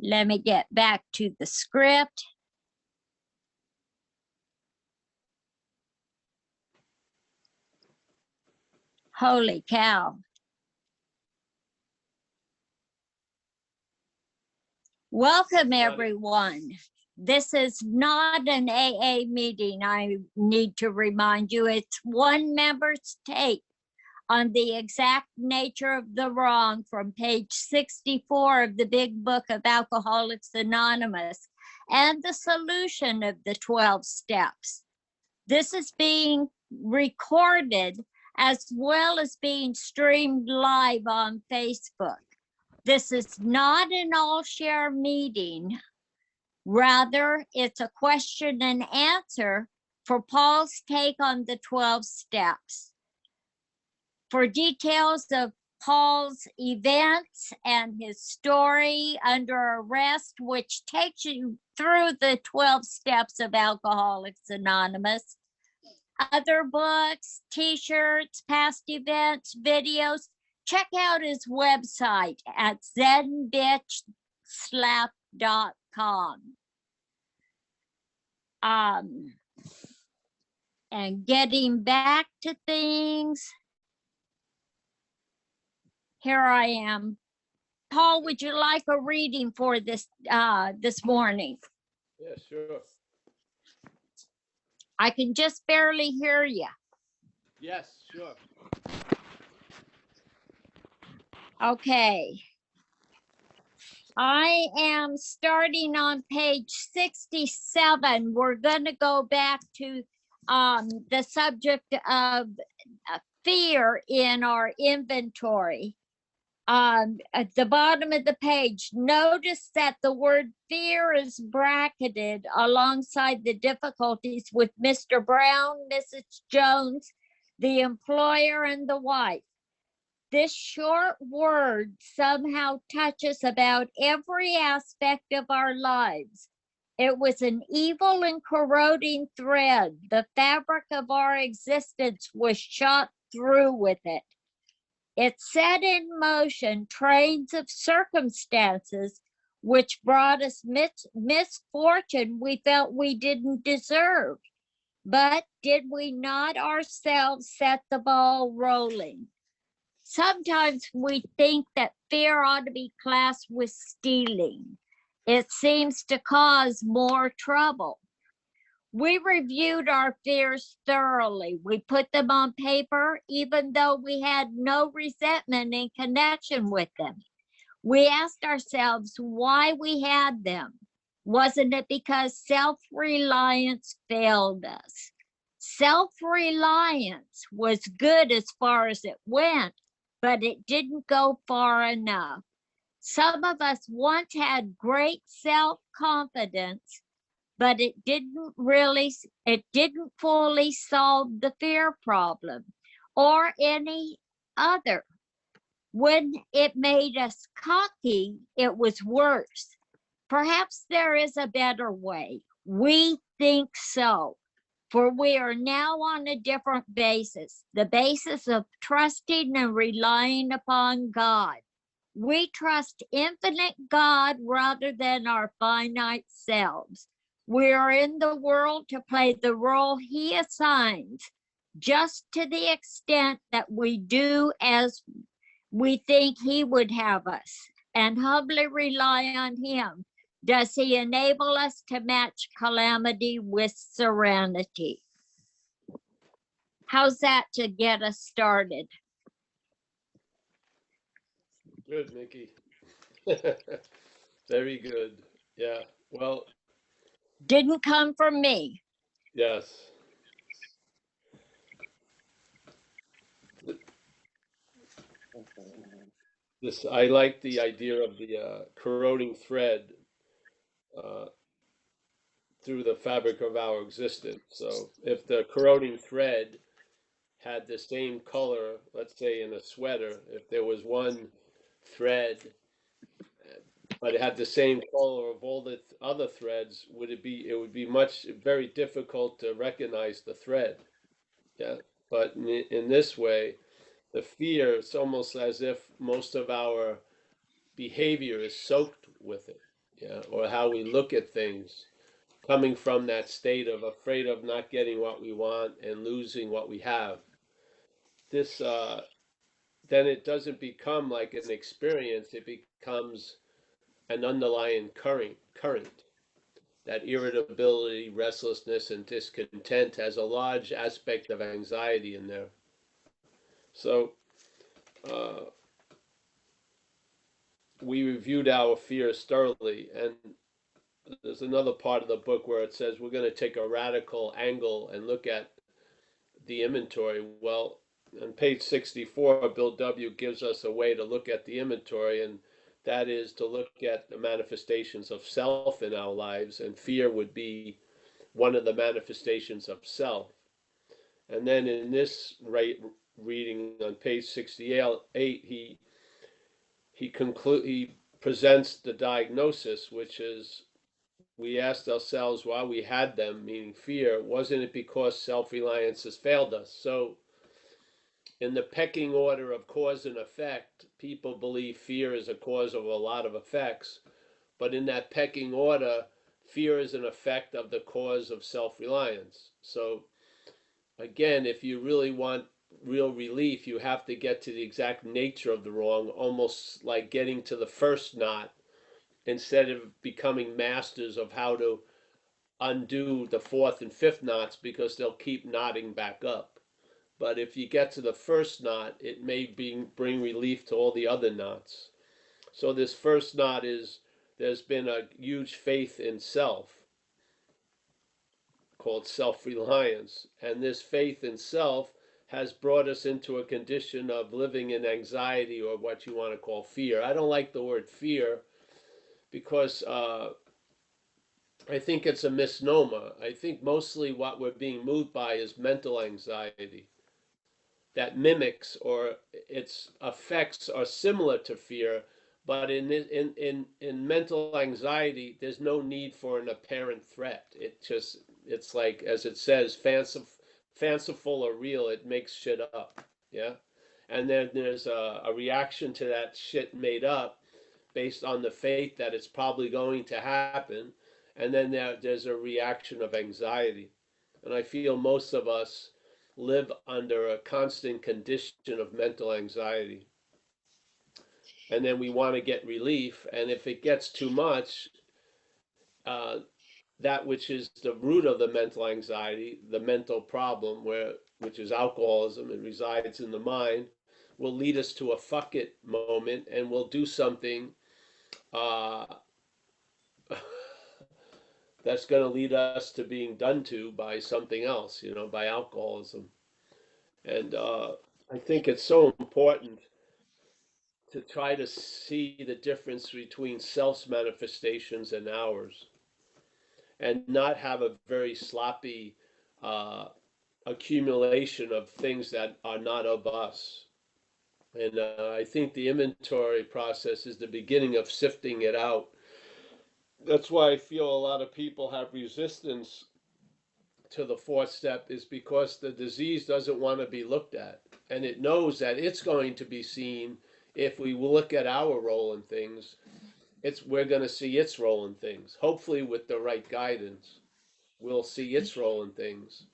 Let me get back to the script. Holy cow. Welcome, everyone. This is not an AA meeting, I need to remind you. It's one member's take on the exact nature of the wrong from page 64 of the big book of Alcoholics Anonymous and the solution of the 12 steps. This is being recorded as well as being streamed live on Facebook. This is not an all-share meeting. Rather, it's a question and answer for Paul's take on the 12 steps. For details of Paul's events and his story under arrest, which takes you through the 12 steps of Alcoholics Anonymous, other books, t-shirts, past events, videos, check out his website at zenbitchslap.com. And getting back to things, here I am. Paul, would you like a reading for this this morning? Yeah, sure. I can just barely hear you. Yes, sure. Okay. I am starting on page 67. We're going to go back to the subject of fear in our inventory. At the bottom of the page, notice that the word fear is bracketed alongside the difficulties with Mr. Brown, Mrs. Jones, the employer, and the wife. This short word somehow touches about every aspect of our lives. It was an evil and corroding thread. The fabric of our existence was shot through with it. It set in motion trains of circumstances which brought us misfortune we felt we didn't deserve. But did we not ourselves set the ball rolling? Sometimes we think that fear ought to be classed with stealing. It seems to cause more trouble. We reviewed our fears thoroughly. We put them on paper, even though we had no resentment in connection with them. We asked ourselves why we had them. Wasn't it because self-reliance failed us? Self-reliance was good as far as it went, but it didn't go far enough. Some of us once had great self-confidence, but it didn't fully solve the fear problem or any other. When it made us cocky, it was worse. Perhaps there is a better way. We think so, for we are now on a different basis, the basis of trusting and relying upon God. We trust infinite God rather than our finite selves. We are in the world to play the role He assigns, just to the extent that we do as we think He would have us, and humbly rely on Him. Does He enable us to match calamity with serenity? How's that to get us started? Good, Mickey. Very good. Yeah. Well, Didn't come from me. yes. I like the idea of the corroding thread through the fabric of our existence. So if the corroding thread had the same color, let's say in a sweater, if there was one thread, but it had the same color of all the other threads, it would be very difficult to recognize the thread. Yeah. But in this way, the fear, it's almost as if most of our behavior is soaked with it. or how we look at things, coming from that state of afraid of not getting what we want and losing what we have. This then it doesn't become like an experience, it becomes an underlying current. That irritability, restlessness, and discontent has a large aspect of anxiety in there. So uh, we reviewed our fears thoroughly, and there's another part of the book where it says we're going to take a radical angle and look at the inventory. Well, on page 64, Bill W. gives us a way to look at the inventory, and that is to look at the manifestations of self in our lives, and fear would be one of the manifestations of self. And then in this reading on page 68, he presents the diagnosis, which is we asked ourselves why we had them, meaning fear. Wasn't it because self-reliance has failed us? So in the pecking order of cause and effect, people believe fear is a cause of a lot of effects. But in that pecking order, fear is an effect of the cause of self-reliance. So again, if you really want real relief, you have to get to the exact nature of the wrong, almost like getting to the first knot instead of becoming masters of how to undo the fourth and fifth knots because they'll keep knotting back up. But if you get to the first knot, it may bring relief to all the other knots. So this first knot is there's been a huge faith in self called self-reliance. And this faith in self has brought us into a condition of living in anxiety, or what you want to call fear. I don't like the word fear because I think it's a misnomer. I think mostly what we're being moved by is mental anxiety that mimics, or its effects are similar to fear, but in mental anxiety, there's no need for an apparent threat. It's like, as it says, fanciful or real. It makes shit up, yeah. And then there's a reaction to that shit made up based on the faith that it's probably going to happen, and then there's a reaction of anxiety. And I feel most of us live under a constant condition of mental anxiety. And then we want to get relief. And if it gets too much, uh, that which is the root of the mental anxiety, the mental problem, which is alcoholism, it resides in the mind, will lead us to a fuck it moment, and we'll do something uh, that's going to lead us to being done to by something else, by alcoholism. And I think it's so important to try to see the difference between self's manifestations and ours, and not have a very sloppy uh, accumulation of things that are not of us. And I think the inventory process is the beginning of sifting it out. That's why I feel a lot of people have resistance to the fourth step, is because the disease doesn't want to be looked at. And it knows that it's going to be seen if we look at our role in things. We're going to see its role in things. Hopefully, with the right guidance, we'll see its role in things.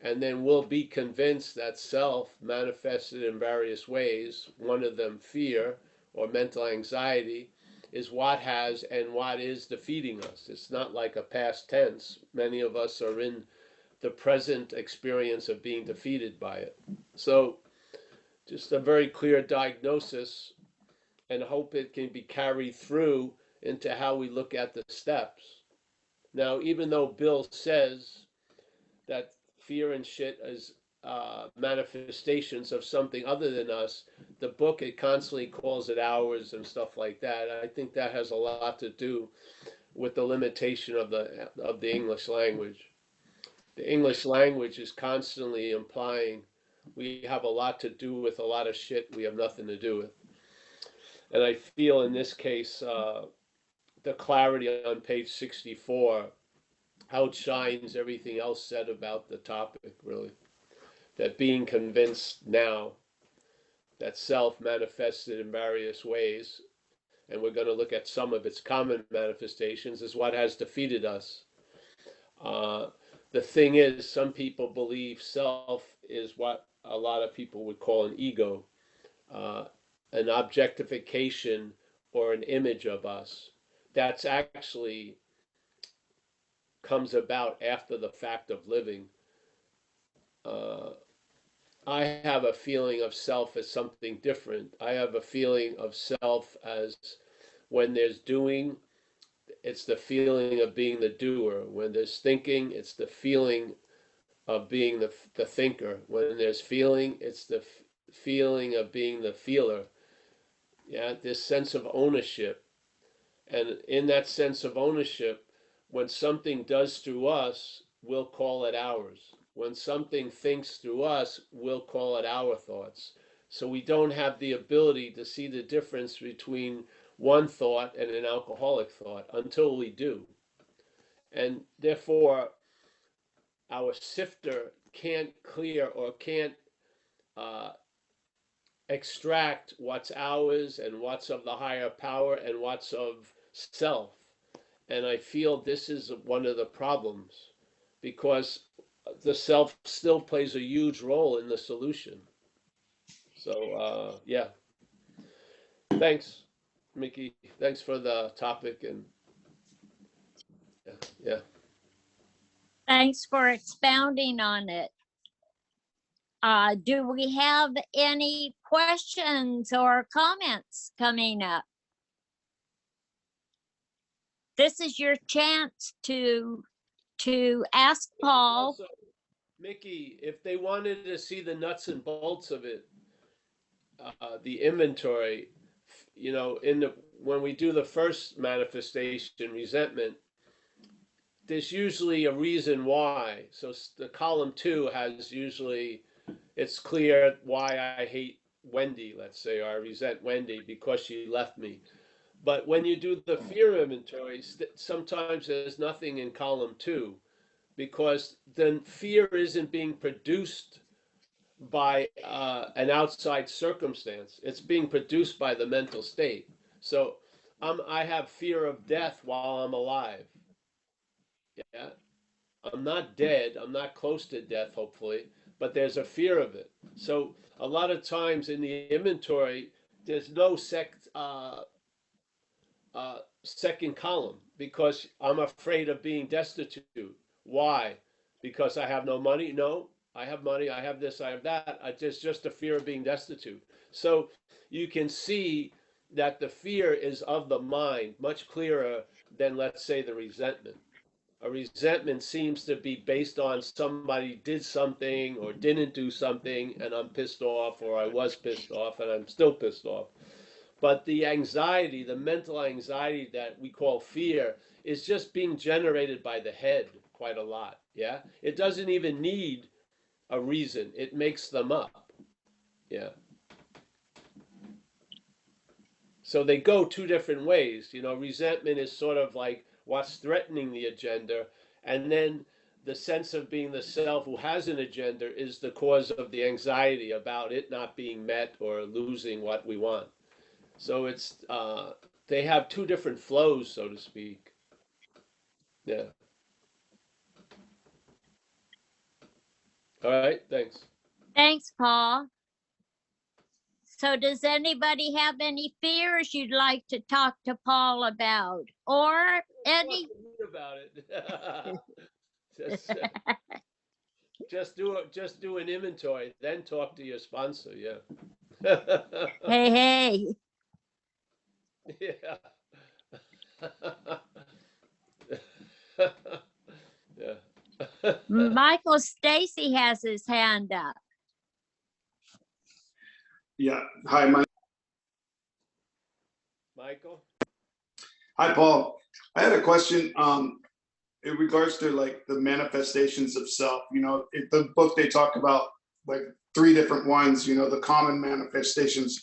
And then we'll be convinced that self manifested in various ways, one of them fear or mental anxiety, is what has and what is defeating us. It's not like a past tense. Many of us are in the present experience of being defeated by it. So just a very clear diagnosis, and hope it can be carried through into how we look at the steps. Now, even though Bill says that fear and shit is manifestations of something other than us, the book, it constantly calls it ours and stuff like that. I think that has a lot to do with the limitation of the English language. The English language is constantly implying we have a lot to do with a lot of shit we have nothing to do with. And I feel in this case, the clarity on page 64 outshines everything else said about the topic, really. That being convinced now that self manifested in various ways, and we're going to look at some of its common manifestations, is what has defeated us. The thing is, some people believe self is what a lot of people would call an ego, uh, an objectification or an image of us. That's actually comes about after the fact of living. Uh, I have a feeling of self as something different. I have a feeling of self as when there's doing, it's the feeling of being the doer. When there's thinking, it's the feeling of being the thinker. When there's feeling, it's the feeling of being the feeler. Yeah, this sense of ownership. And in that sense of ownership, when something does through us, we'll call it ours. When something thinks through us, we'll call it our thoughts. So we don't have the ability to see the difference between one thought and an alcoholic thought until we do. And therefore, our sifter can't clear or can't uh, extract what's ours and what's of the higher power and what's of self. And I feel this is one of the problems because the self still plays a huge role in the solution. So, yeah. Thanks, Mickey. Thanks for the topic. And yeah. Thanks for expounding on it. Do we have any questions or comments coming up? This is your chance to ask Paul. Also, Mickey, if they wanted to see the nuts and bolts of it, the inventory, you know, when we do the first manifestation, resentment, there's usually a reason why. So the column 2 has usually, it's clear why I hate Wendy, let's say, or I resent Wendy because she left me. But when you do the fear inventory, sometimes there's nothing in column 2 because then fear isn't being produced by an outside circumstance. It's being produced by the mental state. So I have fear of death while I'm alive. Yeah, I'm not dead. I'm not close to death, hopefully, but there's a fear of it. So a lot of times in the inventory, there's no second column because I'm afraid of being destitute. Why? Because I have no money? No, I have money. I have this. I have that. There's just a fear of being destitute. So you can see that the fear is of the mind much clearer than, let's say, the resentment. A resentment seems to be based on somebody did something or didn't do something, and I'm pissed off, or I was pissed off, and I'm still pissed off. But the anxiety, the mental anxiety that we call fear, is just being generated by the head quite a lot. Yeah, it doesn't even need a reason; it makes them up. Yeah. So they go two different ways. You know, resentment is sort of like what's threatening the agenda, and then the sense of being the self who has an agenda is the cause of the anxiety about it not being met or losing what we want. So it's they have two different flows, so to speak. Yeah. All right. Thanks. Thanks, Paul. So does anybody have any fears you'd like to talk to Paul about, or any? About it. just do an inventory, then talk to your sponsor. Yeah. Hey. Yeah. Yeah. Michael Stacy has his hand up. Yeah. Hi, Michael. Hi, Paul. I had a question in regards to like the manifestations of self. You know, in the book they talk about like 3 different ones. You know, the common manifestations.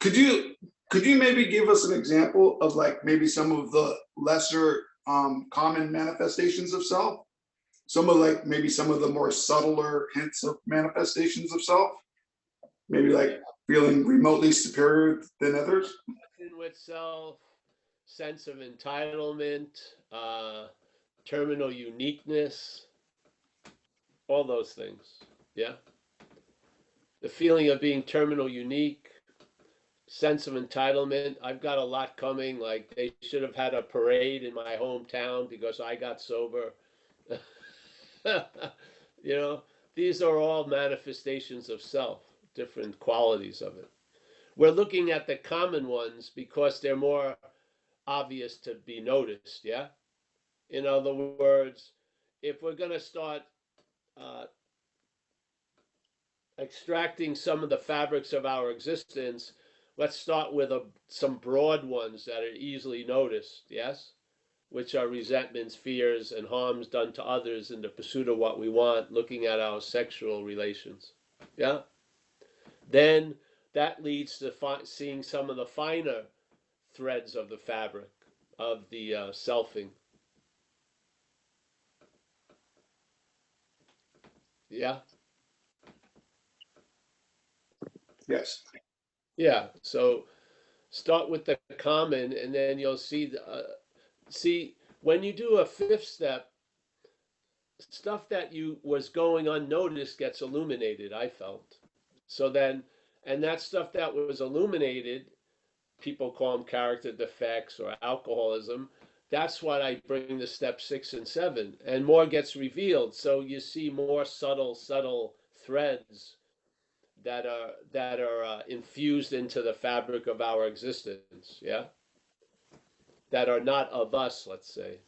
Could you maybe give us an example of like maybe some of the lesser common manifestations of self? Some of like maybe some of the more subtler hints of manifestations of self. Maybe like feeling remotely superior than others. obsession with self, sense of entitlement, terminal uniqueness, all those things. Yeah. The feeling of being terminal unique, sense of entitlement. I've got a lot coming. Like they should have had a parade in my hometown because I got sober. You know, these are all manifestations of self, different qualities of it. We're looking at the common ones because they're more obvious to be noticed. Yeah. In other words, if we're going to start uh, extracting some of the fabrics of our existence, let's start with some broad ones that are easily noticed, yes? Which are resentments, fears, and harms done to others in the pursuit of what we want, looking at our sexual relations. Yeah? Then that leads to seeing some of the finer threads of the fabric of the selfing. Yeah? Yes. Yeah. So start with the common, and then you'll see when you do a fifth step, stuff that you was going unnoticed gets illuminated, I felt. So then, and that stuff that was illuminated, people call them character defects or alcoholism. That's what I bring to step 6 and 7, and more gets revealed. So you see more subtle threads that are infused into the fabric of our existence. Yeah, that are not of us. Let's say.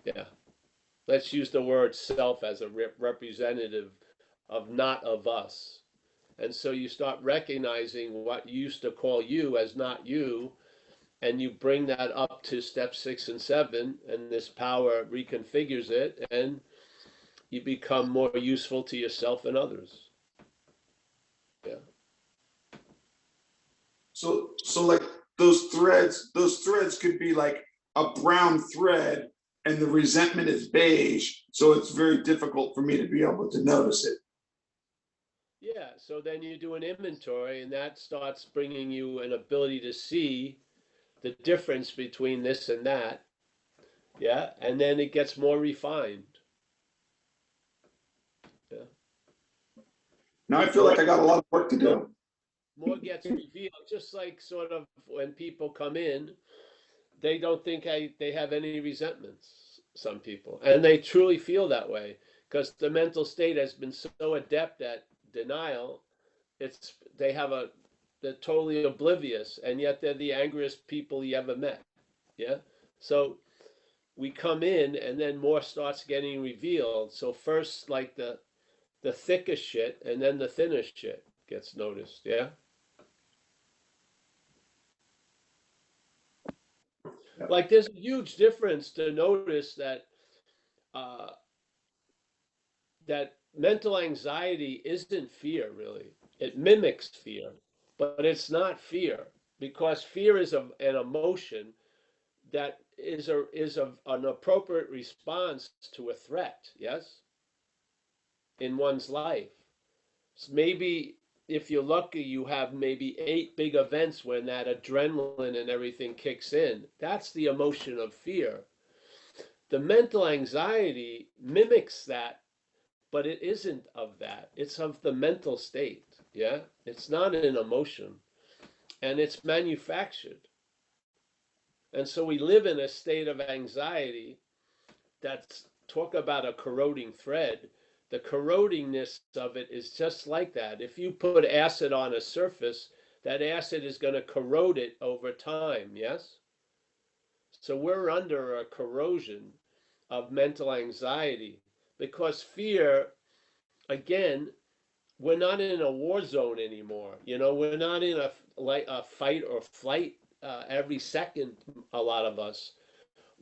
Yeah. Let's use the word self as a representative of not of us. And so you start recognizing what you used to call you as not you, and you bring that up to step 6 and 7, and this power reconfigures it, and you become more useful to yourself and others. Yeah. So like those threads could be like a brown thread and the resentment is beige, so it's very difficult for me to be able to notice it. Yeah, so then you do an inventory, and that starts bringing you an ability to see the difference between this and that. Yeah, and then it gets more refined. Yeah. Now I feel More, like I got a lot of work to do. more gets revealed, just like sort of when people come in, they don't think they have any resentments, some people. And they truly feel that way because the mental state has been so adept at denial. They have they're totally oblivious, and yet they're the angriest people you ever met. Yeah. So we come in, and then more starts getting revealed. So first, like the thickest shit, and then the thinnest shit gets noticed. Yeah. Like there's a huge difference to notice uh, that mental anxiety isn't fear really. It mimics fear, but it's not fear because fear is an emotion that is an appropriate response to a threat. Yes, in one's life. So maybe if you're lucky, you have maybe 8 big events when that adrenaline and everything kicks in. That's the emotion of fear. The mental anxiety mimics that, but it isn't of that. It's of the mental state. Yeah. It's not an emotion, and it's manufactured. And so we live in a state of anxiety that's talk about a corroding thread. The corrodingness of it is just like that. If you put acid on a surface, that acid is going to corrode it over time. Yes. So we're under a corrosion of mental anxiety because fear, again, we're not in a war zone anymore. We're not in a fight or flight every second. A lot of us,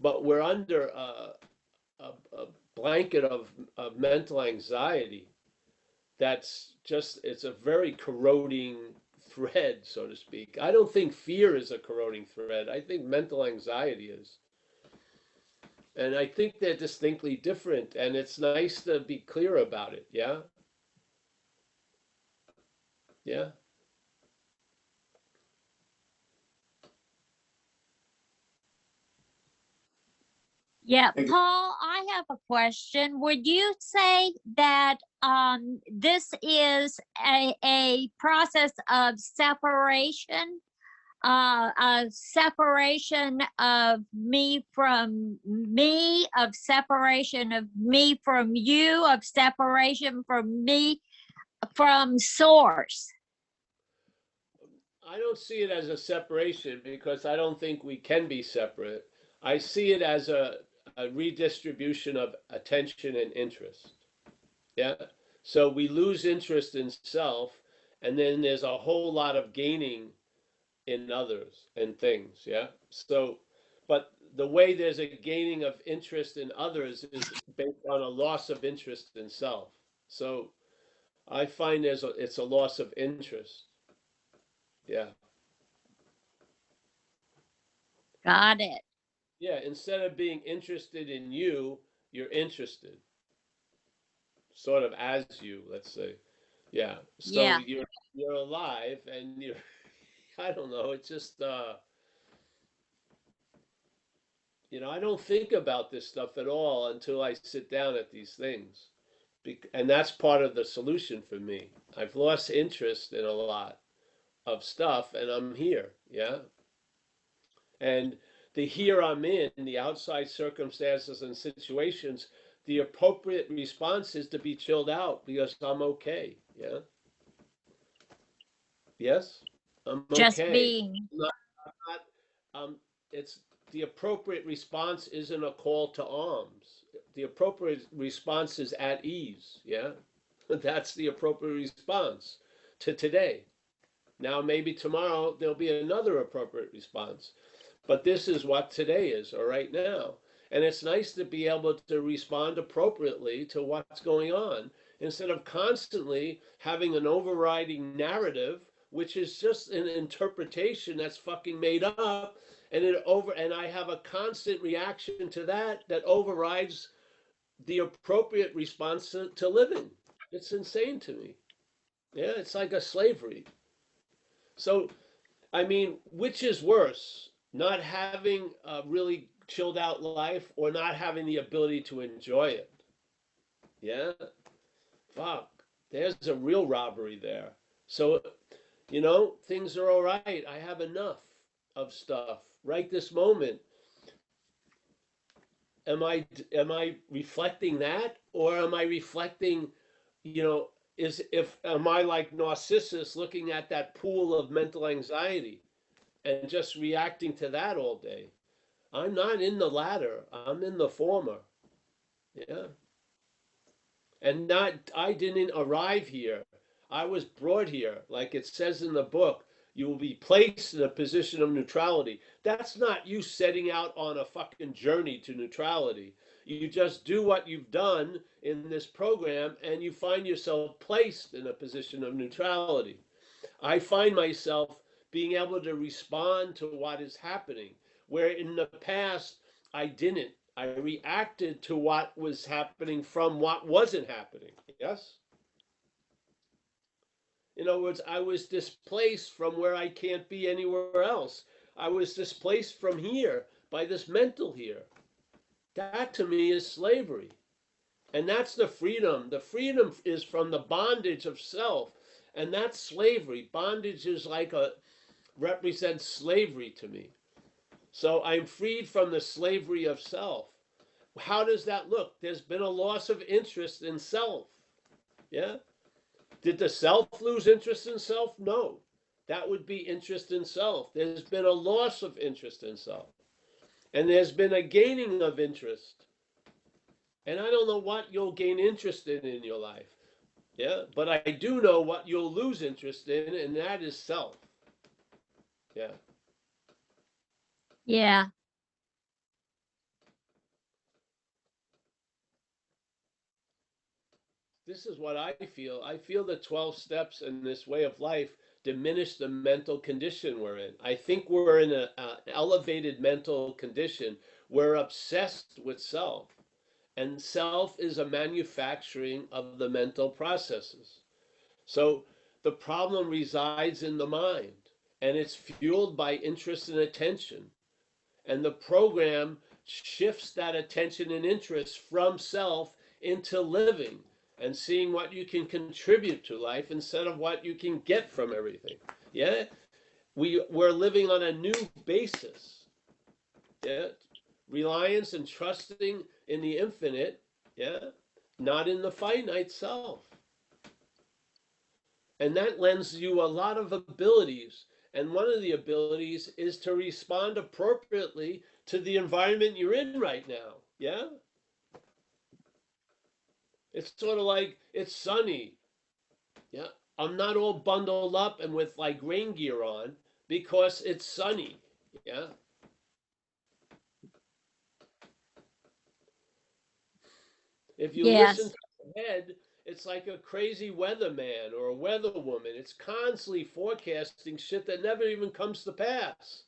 but we're under a blanket of mental anxiety. It's a very corroding thread, so to speak. I don't think fear is a corroding thread. I think mental anxiety is. And I think they're distinctly different, and it's nice to be clear about it. Yeah. Yeah. Yeah, Thank you. Paul, I have a question. Would you say that this is a process of separation? A separation of me from me, of separation of me from you, of separation from me from source. I don't see it as a separation because I don't think we can be separate. I see it as a redistribution of attention and interest. Yeah. So we lose interest in self, and then there's a whole lot of gaining in others and things. Yeah. So, but the way there's a gaining of interest in others is based on a loss of interest in self. So I find it's a loss of interest. Yeah. Got it. Yeah, instead of being interested in you, you're interested, sort of as you, let's say. Yeah. So Yeah. you're alive and you're I don't know, it's just I don't think about this stuff at all until I sit down at these things. And that's part of the solution for me. I've lost interest in a lot of stuff and I'm here, yeah? And the here I'm in, the outside circumstances and situations, the appropriate response is to be chilled out because I'm okay. Yeah. Yes, I'm Just okay. being. Not, it's the appropriate response isn't a call to arms. The appropriate response is at ease. Yeah. That's the appropriate response to today. Now, maybe tomorrow there'll be another appropriate response. But this is what today is, or right now. And it's nice to be able to respond appropriately to what's going on instead of constantly having an overriding narrative, which is just an interpretation that's fucking made up. And I have a constant reaction to that overrides the appropriate response to living. It's insane to me. Yeah, it's like a slavery. So I mean, which is worse, not having a really chilled out life or not having the ability to enjoy it? Yeah, fuck. There's a real robbery there. So, things are all right. I have enough of stuff right this moment. Am I reflecting that or am I reflecting, you know, am I like Narcissus looking at that pool of mental anxiety and just reacting to that all day? I'm not in the latter. I'm in the former. Yeah. And not I didn't arrive here. I was brought here. Like it says in the book, you will be placed in a position of neutrality. That's not you setting out on a fucking journey to neutrality. You just do what you've done in this program and you find yourself placed in a position of neutrality. I find myself being able to respond to what is happening, where in the past I didn't. I reacted to what was happening from what wasn't happening. Yes? In other words, I was displaced from where I can't be anywhere else. I was displaced from here by this mental here. That to me is slavery. And that's the freedom. The freedom is from the bondage of self. And that's slavery. Bondage is like represents slavery to me. So I'm freed from the slavery of self. How does that look? There's been a loss of interest in self. Yeah? Did the self lose interest in self? No. That would be interest in self. There's been a loss of interest in self. And there's been a gaining of interest. And I don't know what you'll gain interest in your life. Yeah? But I do know what you'll lose interest in, and that is self. Yeah. Yeah. This is what I feel. I feel the 12 steps in this way of life diminish the mental condition we're in. I think we're in an elevated mental condition. We're obsessed with self, and self is a manufacturing of the mental processes. So the problem resides in the mind, and it's fueled by interest and attention. And the program shifts that attention and interest from self into living and seeing what you can contribute to life instead of what you can get from everything. Yeah, we're living on a new basis. Yeah, reliance and trusting in the infinite. Yeah, not in the finite self. And that lends you a lot of abilities. And one of the abilities is to respond appropriately to the environment you're in right now. Yeah? It's sort of like it's sunny. Yeah. I'm not all bundled up and with like rain gear on because it's sunny. Yeah. If you listen Yes, to the head, it's like a crazy weatherman or a weatherwoman. It's constantly forecasting shit that never even comes to pass.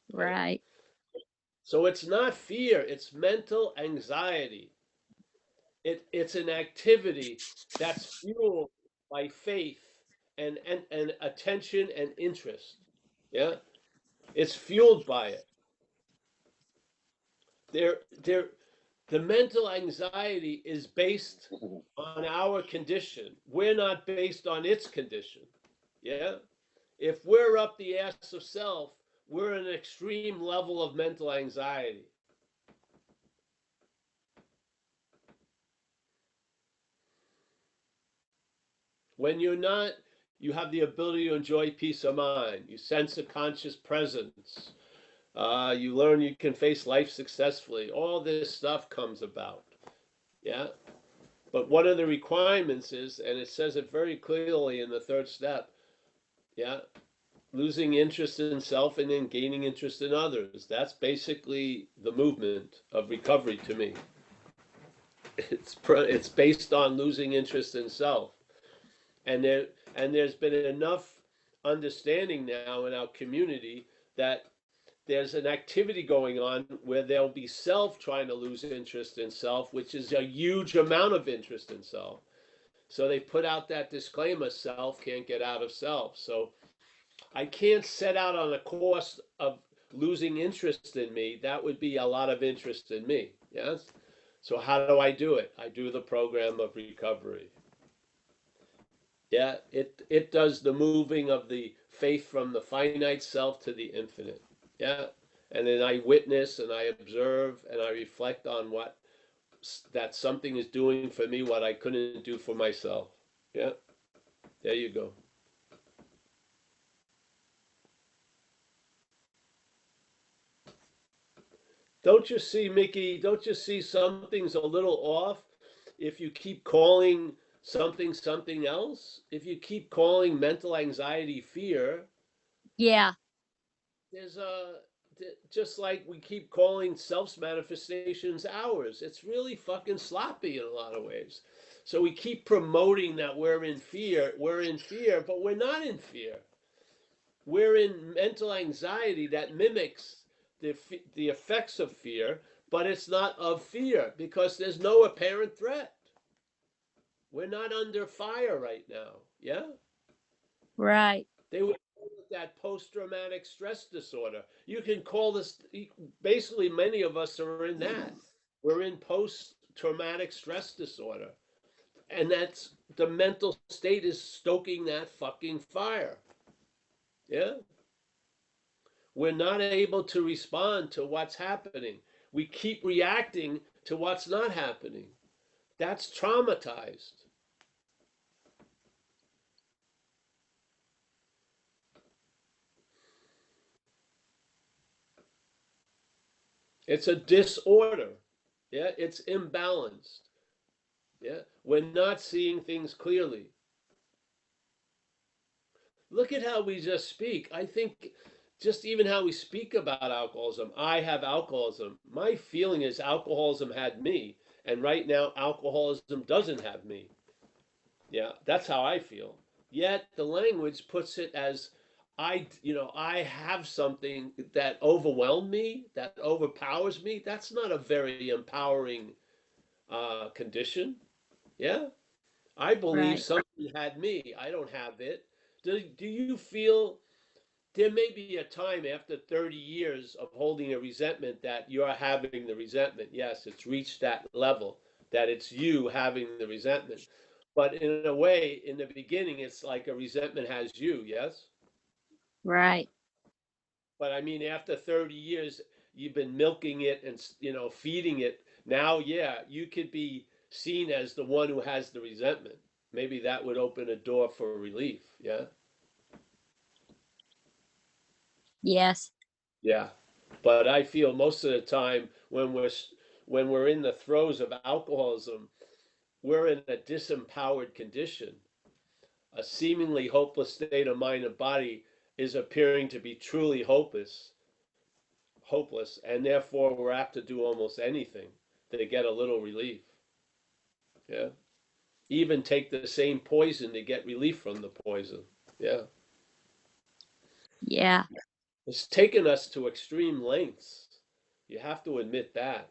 Yeah. right. So it's not fear, it's mental anxiety. It's an activity that's fueled by faith and attention and interest. Yeah. It's fueled by it. They're the mental anxiety is based on our condition. We're not based on its condition. Yeah. If we're up the ass of self, we're in an extreme level of mental anxiety. When you're not, you have the ability to enjoy peace of mind. You sense a conscious presence. You learn you can face life successfully. All this stuff comes about. Yeah. But one of the requirements is, and it says it very clearly in the third step, yeah, losing interest in self and then gaining interest in others. That's basically the movement of recovery to me. It's based on losing interest in self. And there's been enough understanding now in our community that there's an activity going on where there'll be self trying to lose interest in self, which is a huge amount of interest in self. So they put out that disclaimer: self can't get out of self. So I can't set out on a course of losing interest in me. That would be a lot of interest in me. Yes. So how do I do it? I do the program of recovery. Yeah, it does the moving of the faith from the finite self to the infinite. Yeah. And then I witness and I observe and I reflect on what that something is doing for me, what I couldn't do for myself. Yeah. There you go. Don't you see, Mickey? Don't you see something's a little off if you keep calling something something else? If you keep calling mental anxiety fear, Yeah, there's a just like we keep calling self manifestations ours. It's really fucking sloppy in a lot of ways. So we keep promoting that we're in fear, but we're not in fear. We're in mental anxiety that mimics the effects of fear, but it's not of fear because there's no apparent threat. We're not under fire right now. Yeah? right. They would call it that post-traumatic stress disorder. You can call this, basically, many of us are in that. We're in post-traumatic stress disorder. And that's the mental state is stoking that fucking fire. Yeah? We're not able to respond to what's happening. We keep reacting to what's not happening. That's traumatized. It's a disorder. Yeah, it's imbalanced. Yeah, we're not seeing things clearly. Look at how we just speak. I think just even how we speak about alcoholism. I have alcoholism. My feeling is alcoholism had me, and right now alcoholism doesn't have me. Yeah, that's how I feel. Yet the language puts it as I have something that overwhelmed me, that overpowers me. That's not a very empowering condition. Yeah, I believe Right. something had me. I don't have it. Do you feel there may be a time after 30 years of holding a resentment that you're having the resentment. Yes, it's reached that level that it's you having the resentment. But in a way, in the beginning, it's like a resentment has you, yes? Right. But I mean, after 30 years, you've been milking it and, feeding it. Now, yeah, you could be seen as the one who has the resentment. Maybe that would open a door for relief. Yeah. Yes. Yeah. But I feel most of the time when we're in the throes of alcoholism, we're in a disempowered condition. A seemingly hopeless state of mind and body is appearing to be truly hopeless, and therefore we're apt to do almost anything to get a little relief. Yeah. Even take the same poison to get relief from the poison. Yeah. Yeah. It's taken us to extreme lengths. You have to admit that.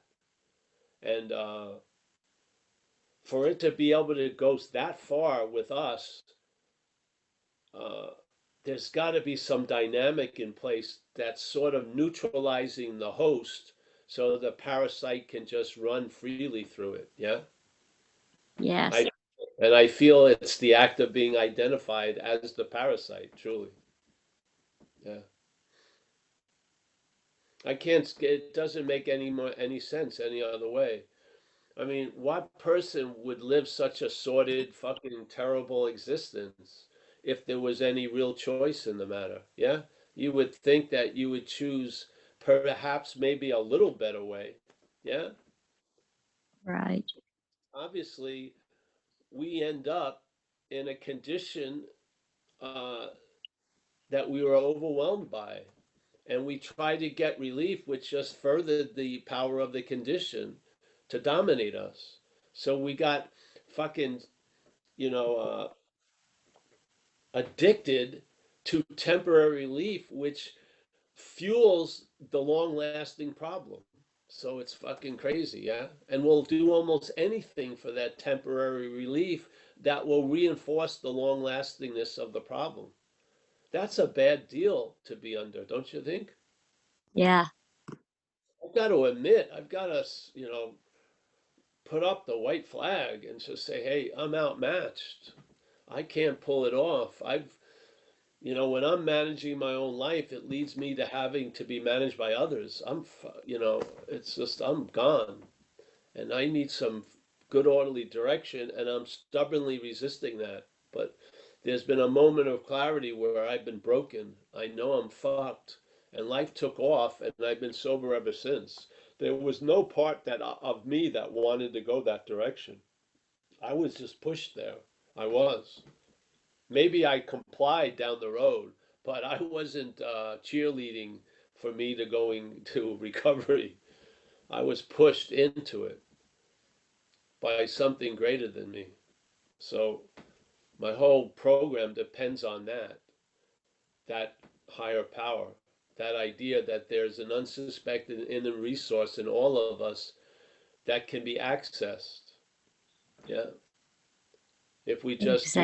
And for it to be able to go that far with us, uh, there's got to be some dynamic in place that's sort of neutralizing the host so the parasite can just run freely through it. Yeah. Yes. I and I feel it's the act of being identified as the parasite, truly. Yeah. I can't. It doesn't make any sense any other way. I mean, what person would live such a sordid, fucking terrible existence if there was any real choice in the matter? Yeah, you would think that you would choose perhaps maybe a little better way. Yeah, Right. obviously, we end up in a condition uh, that we were overwhelmed by. And we try to get relief, which just furthered the power of the condition to dominate us. So we got fucking, you know, addicted to temporary relief, which fuels the long lasting problem. So it's fucking crazy, yeah? And we'll do almost anything for that temporary relief that will reinforce the long lastingness of the problem. That's a bad deal to be under, don't you think? Yeah. I've got to admit, I've got to, put up the white flag and just say, hey, I'm outmatched. I can't pull it off. When I'm managing my own life, it leads me to having to be managed by others. It's just, I'm gone. And I need some good orderly direction, and I'm stubbornly resisting that. But there's been a moment of clarity where I've been broken. I know I'm fucked, and life took off, and I've been sober ever since. There was no part that of me that wanted to go that direction. I was just pushed there. I was. Maybe I complied down the road, but I wasn't cheerleading for me to going to recovery. I was pushed into it by something greater than me. So my whole program depends on that higher power, that idea that there's an unsuspected inner resource in all of us that can be accessed. Yeah. If we just do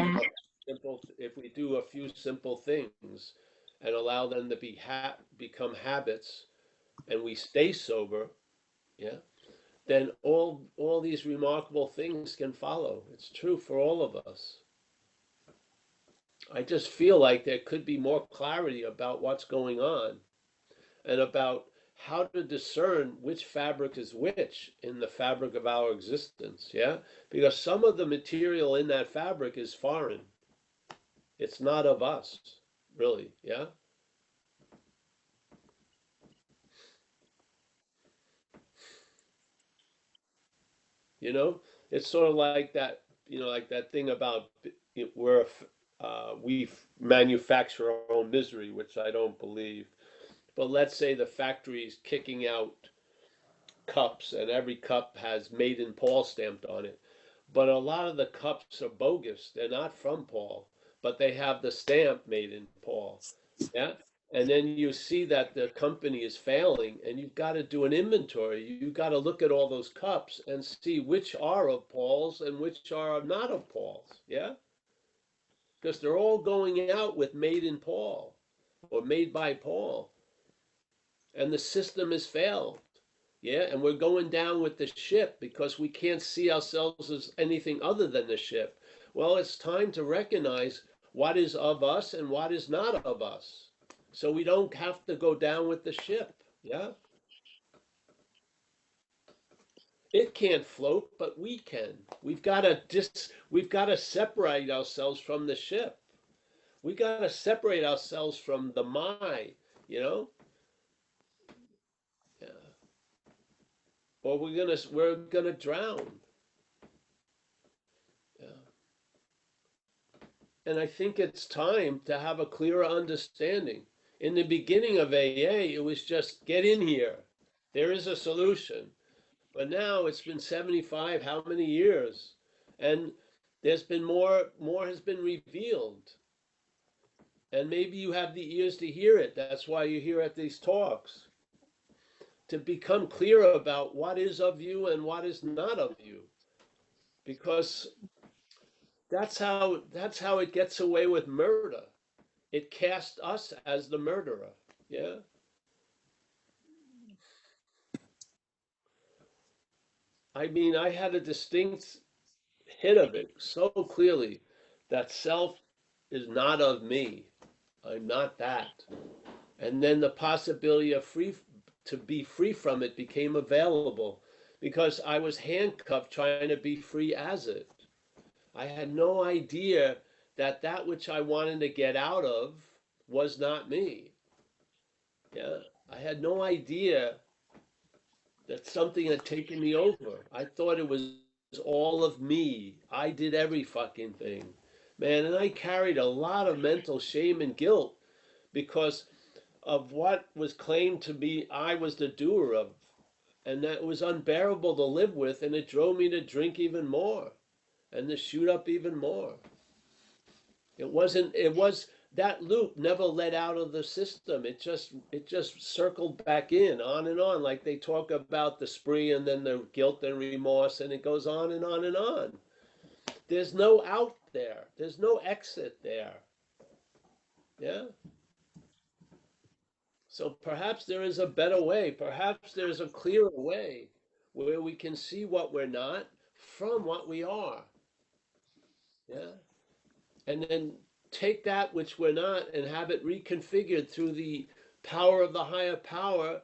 Exactly. if we do a few simple things and allow them to become habits and we stay sober, yeah, then all these remarkable things can follow. It's true for all of us. I just feel like there could be more clarity about what's going on and about how to discern which fabric is which in the fabric of our existence. Yeah, because some of the material in that fabric is foreign. It's not of us, really. Yeah. You know, it's sort of like that. Like that thing about where we manufacture our own misery, which I don't believe. But let's say the factory is kicking out cups, and every cup has "Made in Paul" stamped on it. But a lot of the cups are bogus. They're not from Paul, but they have the stamp "Made in Paul." Yeah. And then you see that the company is failing, and you've got to do an inventory. You've got to look at all those cups and see which are of Paul's and which are not of Paul's. Yeah. Because they're all going out with "Made in Paul." or made by Paul. And the system has failed. Yeah, and we're going down with the ship because we can't see ourselves as anything other than the ship. Well, it's time to recognize what is of us and what is not of us, so we don't have to go down with the ship. Yeah, it can't float, but we can. We've got to separate ourselves from the ship. We got to separate ourselves from the my, you know. Yeah. Or we're gonna drown. Yeah. And I think it's time to have a clearer understanding. In the beginning of AA, it was just get in here. There is a solution. But now it's been 75, how many years? And there's been more has been revealed. And maybe you have the ears to hear it. That's why you're here at these talks. To become clear about what is of you and what is not of you. Because that's how it gets away with murder. It casts us as the murderer. Yeah. I mean, I had a distinct hit of it so clearly that self is not of me. I'm not that. And then the possibility of to be free from it became available because I was handcuffed trying to be free as it. I had no idea that that which I wanted to get out of was not me. Yeah. I had no idea that something had taken me over. I thought it was all of me. I did every fucking thing. Man, and I carried a lot of mental shame and guilt because of what was claimed to be I was the doer of. And that was unbearable to live with, and it drove me to drink even more and to shoot up even more. It was that loop never led out of the system. It just circled back in, on and on, like they talk about the spree and then the guilt and remorse, and it goes on and on and on. There's no out there. There's no exit there. Yeah. So perhaps there is a better way. Perhaps there's a clearer way where we can see what we're not from what we are. Yeah. And then take that which we're not and have it reconfigured through the power of the higher power,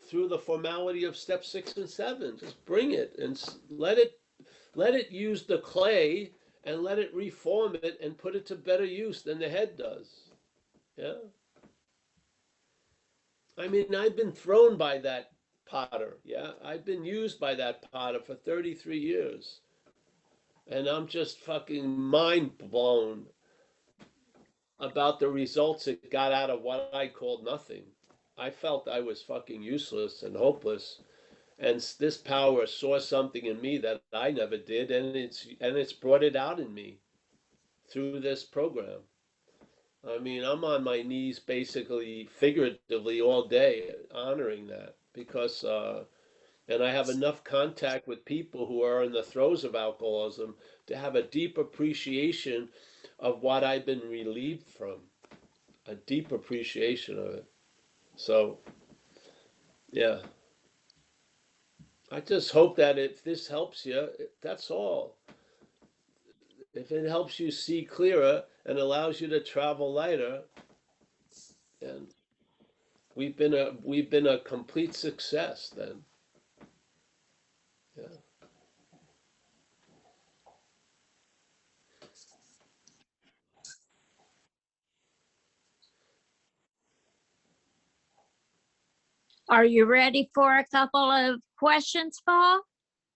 through the formality of step 6 and 7. Just bring it and let it use the clay and let it reform it and put it to better use than the head does. Yeah. I mean, I've been thrown by that potter. Yeah. I've been used by that potter for 33 years. And I'm just fucking mind blown about the results it got out of what I called nothing. I felt I was fucking useless and hopeless. And this power saw something in me that I never did, and it's brought it out in me through this program. I mean, I'm on my knees basically figuratively all day honoring that because and I have enough contact with people who are in the throes of alcoholism to have a deep appreciation of what I've been relieved from, a deep appreciation of it. So, yeah. I just hope that if this helps you, that's all. If it helps you see clearer and allows you to travel lighter, then we've been a complete success then. Yeah. Are you ready for a couple of questions, Paul?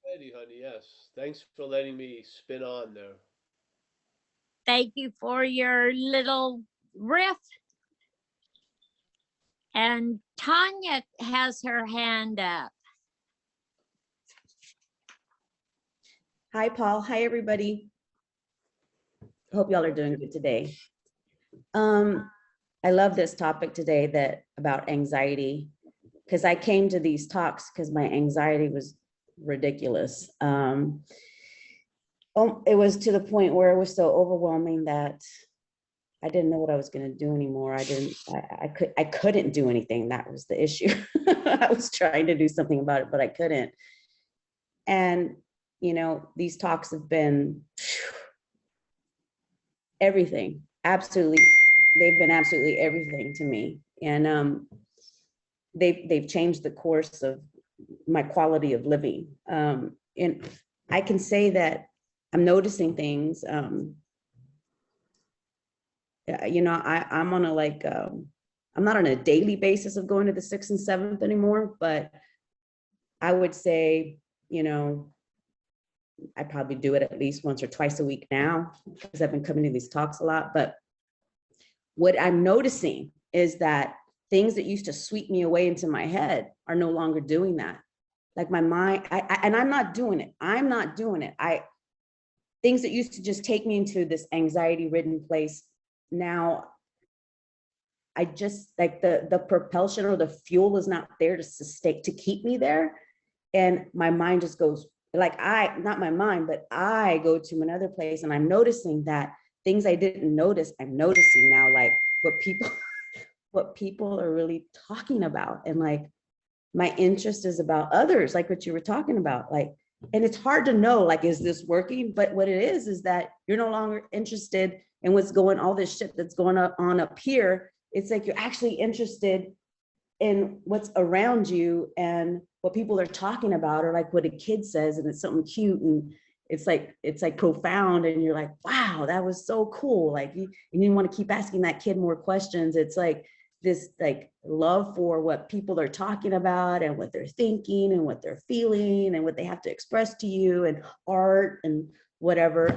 Ready, honey, yes. Thanks for letting me spin on there. Thank you for your little riff. And Tanya has her hand up. Hi, Paul. Hi, everybody. Hope y'all are doing good today. I love this topic today about anxiety, because I came to these talks because my anxiety was ridiculous. It was to the point where it was so overwhelming that I didn't know what I was going to do anymore. I couldn't do anything. That was the issue. I was trying to do something about it, but I couldn't. And, you know, these talks have been everything. Absolutely. They've been absolutely everything to me. And they've changed the course of my quality of living. And I can say that I'm noticing things. You know, I'm on a like, I'm not on a daily basis of going to the 6th and 7th anymore, but I would say, you know, I probably do it at least once or twice a week now because I've been coming to these talks a lot. But what I'm noticing is that things that used to sweep me away into my head are no longer doing that. Like my mind, and I'm not doing it. I'm not doing it. Things that used to just take me into this anxiety-ridden place, now I just like the propulsion or the fuel is not there to sustain, to keep me there. And my mind just goes like, not my mind, but I go to another place, and I'm noticing that things I didn't notice, I'm noticing now, like what people are really talking about. And like, my interest is about others, like what you were talking about, like, and it's hard to know, like, is this working? But what it is that you're no longer interested in what's going, all this shit that's going on up here. It's like you're actually interested in what's around you and what people are talking about, or like what a kid says, and it's something cute, and it's like profound, and you're like, wow, that was so cool. Like you want to keep asking that kid more questions. It's like this like love for what people are talking about and what they're thinking and what they're feeling and what they have to express to you, and art and whatever.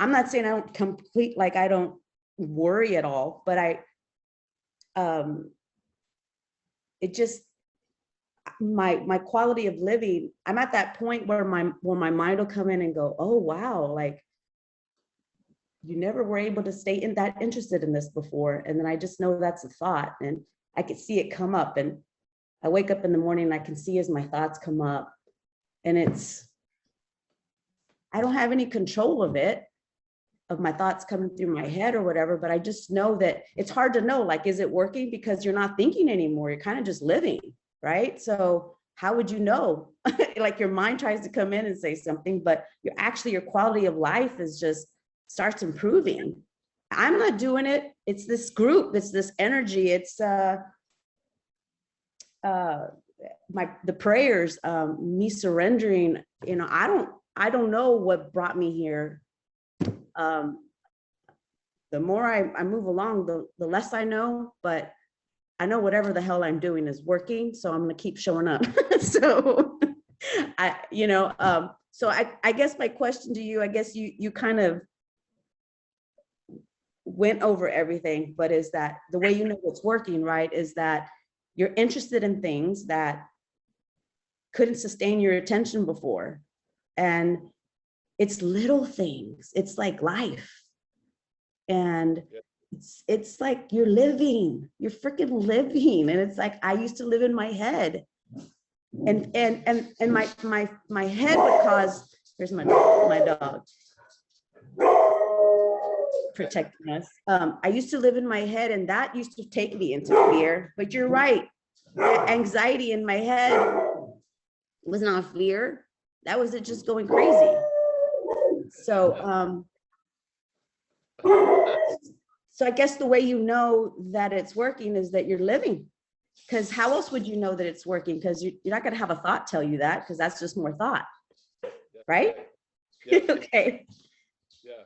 I'm not saying I don't I don't worry at all, but it just, my quality of living, I'm at that point where my mind will come in and go, oh wow, like you never were able to stay that interested in this before. And then I just know that's a thought, and I could see it come up, and I wake up in the morning and I can see as my thoughts come up, and I don't have any control of my thoughts coming through my head or whatever, but I just know that it's hard to know, like, is it working? Because you're not thinking anymore. You're kind of just living, right? So how would you know? Like your mind tries to come in and say something, but your quality of life is just starts improving. I'm not doing it. It's this group, it's this energy. It's the prayers, me surrendering, you know, I don't know what brought me here. The more I move along, the less I know, but I know whatever the hell I'm doing is working. So I'm going to keep showing up. So so I guess my question to you, I guess you kind of went over everything, but is that the way you know what's working, right? Is that you're interested in things that couldn't sustain your attention before. And it's little things. It's like life. And it's like you're freaking living. And it's like, I used to live in my head. And my head would cause, here's my dog protecting us. I used to live in my head, and that used to take me into fear. But you're right. Anxiety in my head was not fear. That was it just going crazy. So so I guess the way you know that it's working is that you're living. Because how else would you know that it's working? Because you're not going to have a thought tell you that, because that's just more thought, right? Yeah. Okay. Yeah.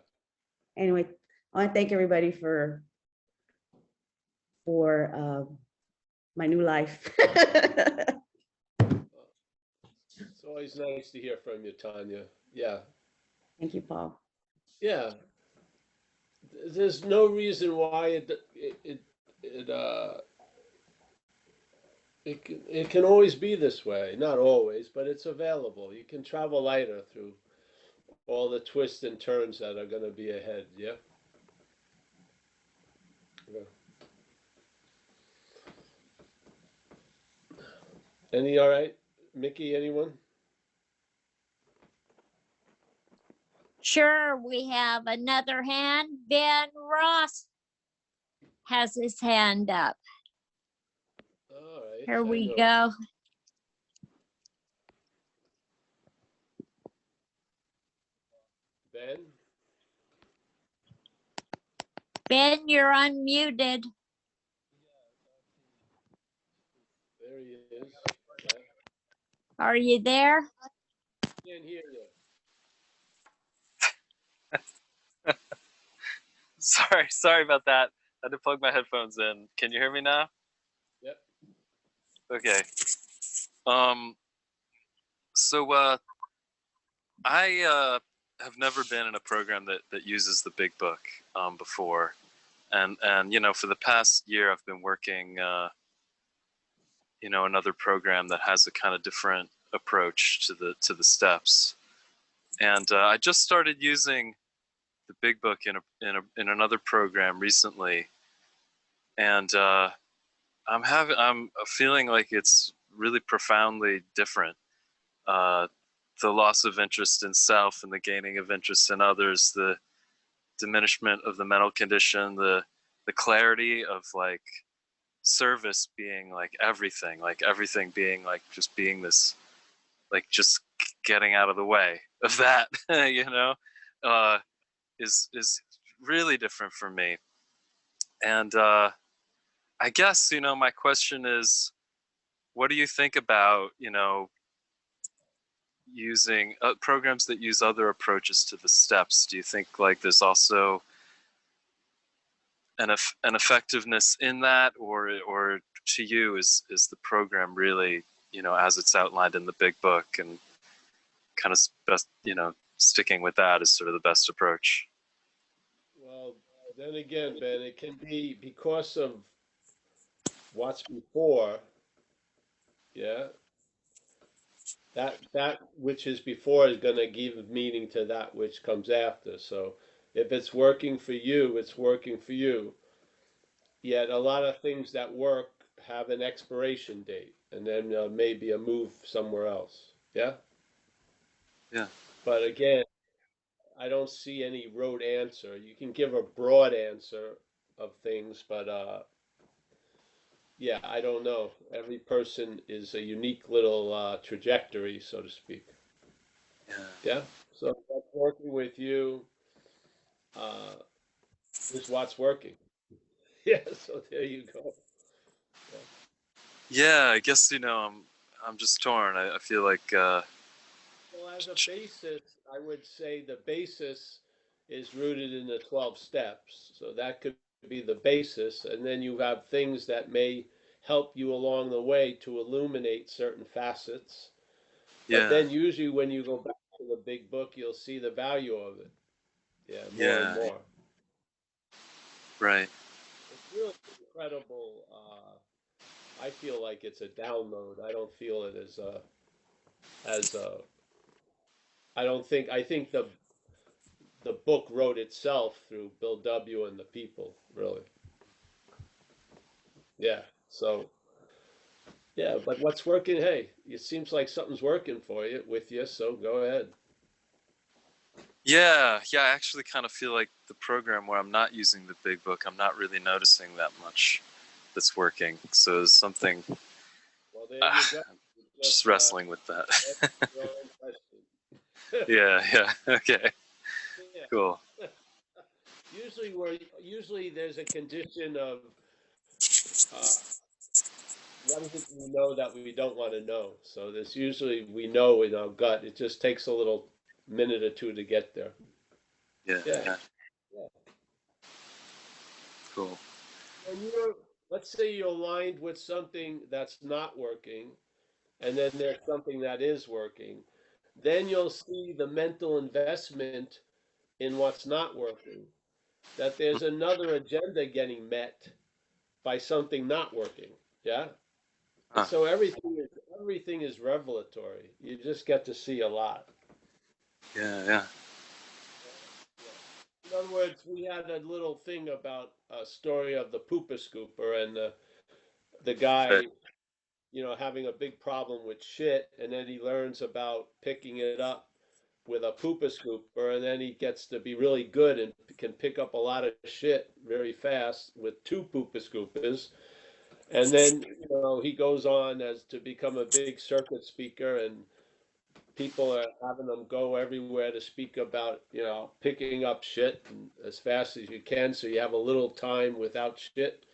Anyway, I want to thank everybody for my new life. It's always nice to hear from you, Tanya. Yeah. Thank you, Paul. Yeah. There's no reason why it can always be this way. Not always, but it's available. You can travel lighter through all the twists and turns that are going to be ahead. Yeah. Yeah. All right? Mickey, anyone? Sure, we have another hand. Ben Ross has his hand up. All right. Here I we know. go. Ben, Ben, you're unmuted. there he is. Yeah. Are you there? Can't hear you. Sorry about that. I had to plug my headphones in. Can you hear me now? Yep. Okay. So I have never been in a program that uses the Big Book before, and you know, for the past year I've been working you know, another program that has a kind of different approach to the steps, and I just started using the Big Book in another program recently, and I'm feeling like it's really profoundly different. Uh, the loss of interest in self and the gaining of interest in others, the diminishment of the mental condition, the clarity of like service being like everything being like just being this, like just getting out of the way of that, you know, uh, is really different for me. And I guess, you know, my question is, what do you think about, you know, using programs that use other approaches to the steps? Do you think like there's also an effectiveness in that, or to you is the program really, you know, as it's outlined in the Big Book, and kind of best, you know, sticking with that is sort of the best approach? Well, then again, Ben, it can be because of what's before. Yeah. That which is before is going to give meaning to that which comes after. So if it's working for you, it's working for you. Yet a lot of things that work have an expiration date, and then maybe a move somewhere else. Yeah. Yeah. But again, I don't see any rote answer. You can give a broad answer of things, but yeah, I don't know. Every person is a unique little trajectory, so to speak. Yeah. Yeah. So what's working with you uh, is what's working. Yeah. So there you go. Yeah, I guess, you know, I'm just torn. I feel like Well, as a basis, I would say the basis is rooted in the 12 steps. So that could be the basis. And then you have things that may help you along the way to illuminate certain facets. But yeah, then usually when you go back to the Big Book, you'll see the value of it. Yeah, more and yeah, more. right. It's really incredible. I feel like it's a download. I don't feel it as a, I don't think, I think the book wrote itself through Bill W. and the people, really. Yeah. So, yeah, but what's working? Hey, it seems like something's working for you with you, so go ahead. Yeah, yeah, I actually kind of feel like the program where I'm not using the Big Book, I'm not really noticing that much that's working. So there's something, Well, there you go. You just wrestling with that. answered your own question. Yeah, yeah, okay, Yeah. cool. Usually there's a condition of uh, what is it we know that we don't want to know. So there's usually we know in our gut. It just takes a little minute or two to get there. Yeah, Yeah. yeah, Yeah. cool. When let's say you're aligned with something that's not working, and then there's something that is working, then you'll see the mental investment in what's not working, that there's another agenda getting met by something not working. Yeah. And Huh. so everything is revelatory. You just get to see a lot. Yeah, yeah, In other words, we had a little thing about a story of the pooper scooper and the guy, right. having a big problem with shit, and then he learns about picking it up with a pooper scooper, and then he gets to be really good and can pick up a lot of shit very fast with two pooper scoopers. And then, he goes on as to become a big circuit speaker, and people are having him go everywhere to speak about, picking up shit and as fast as you can, so you have a little time without shit,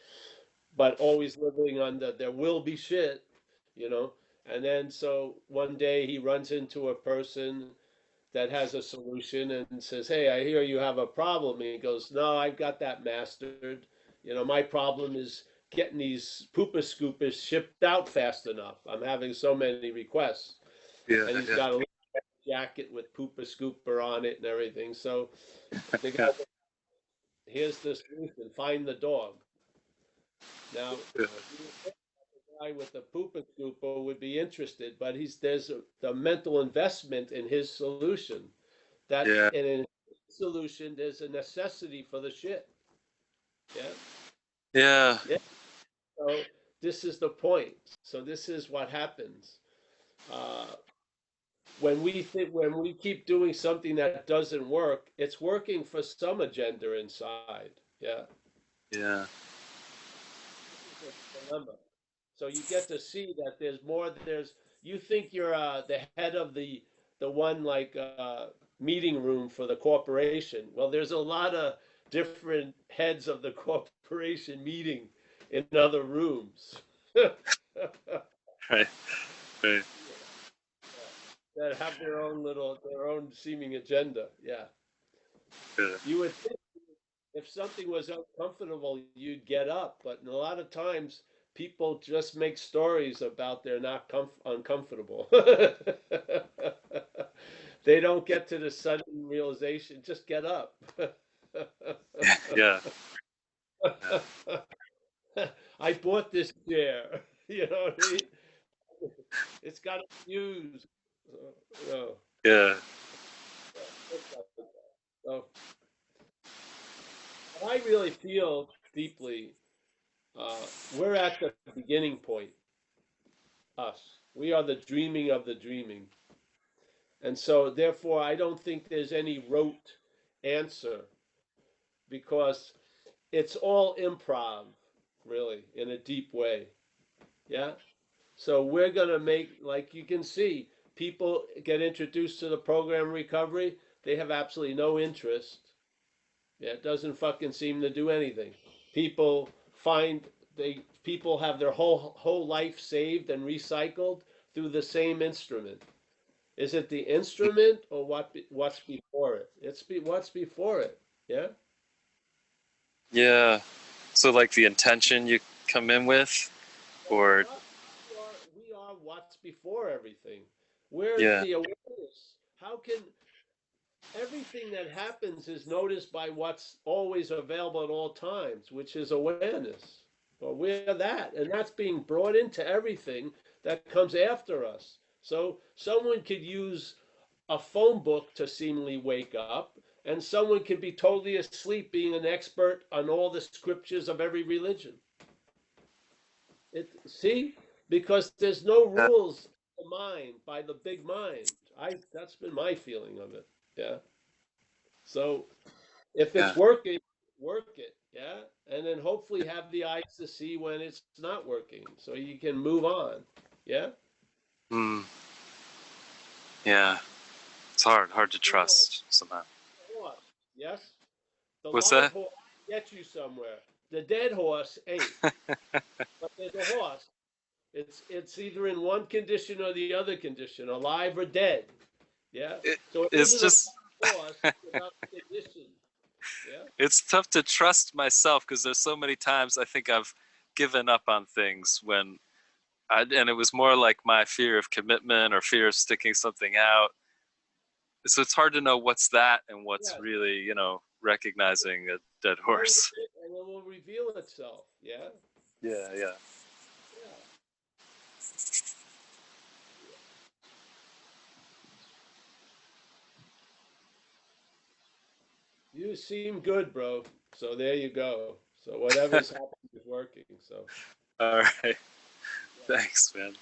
but always living on there will be shit, you know. And then so one day he runs into a person that has a solution and says, "Hey, I hear you have a problem." And he goes, "No, I've got that mastered. My problem is getting these pooper scoopers shipped out fast enough. I'm having so many requests." Yeah, And he's yeah, got a little jacket with pooper scooper on it and everything. So the guy, here's the solution: find the dog. Now, yeah, the guy with the pooper scooper would be interested, but there's the mental investment in his solution. That yeah, in a solution, there's a necessity for the shit. Yeah, yeah, yeah. So this is the point. So this is what happens uh, when we keep doing something that doesn't work. It's working for some agenda inside. Yeah, yeah, this is the dilemma. So you get to see that there's more. You think you're the head of the one like meeting room for the corporation. Well, there's a lot of different heads of the corporation meeting in other rooms right, right. that have their own seeming agenda. Yeah, Yeah, you would think if something was uncomfortable, you'd get up. But a lot of times, people just make stories about they're not uncomfortable. They don't get to the sudden realization. Just get up. yeah, yeah, I bought this chair. You know what I mean? It's got a fuse. You know, yeah, so I really feel deeply. We're at the beginning point. Us. We are the dreaming of the dreaming. And so, therefore, I don't think there's any rote answer because it's all improv, really, in a deep way. Yeah? So, we're going to make, like you can see, people get introduced to the program recovery, they have absolutely no interest. Yeah, it doesn't fucking seem to do anything. People find people have their whole life saved and recycled through the same instrument. Is it the instrument or what's before it? What's before it. Yeah. yeah. So like the intention you come in with, Well, or we are what's before everything. We're yeah, the awareness. How can everything that happens is noticed by what's always available at all times, which is awareness. But we're that, and that's being brought into everything that comes after us. So someone could use a phone book to seemingly wake up, and someone could be totally asleep being an expert on all the scriptures of every religion. See, because there's no yeah, rules of the mind by the big mind. That's been my feeling of it. Yeah. So if yeah. it's working, work it. Yeah. And then hopefully have the eyes to see when it's not working so you can move on. Yeah. Mm, yeah. It's hard to trust somehow. Horse. Yes. The What's live that? horse gets you somewhere. The dead horse ain't. But there's a horse. It's either in one condition or the other condition, alive or dead. Yeah. It, So it it's isn't a just horse without the condition. Yeah. it's tough to trust myself because there's so many times I think I've given up on things and it was more like my fear of commitment or fear of sticking something out. So it's hard to know what's that and what's Yes. really, recognizing a dead horse. And it will reveal itself. Yeah. Yeah, yeah. Yeah. You seem good, bro. So there you go. So whatever's happening is working. So All right. Thanks, man.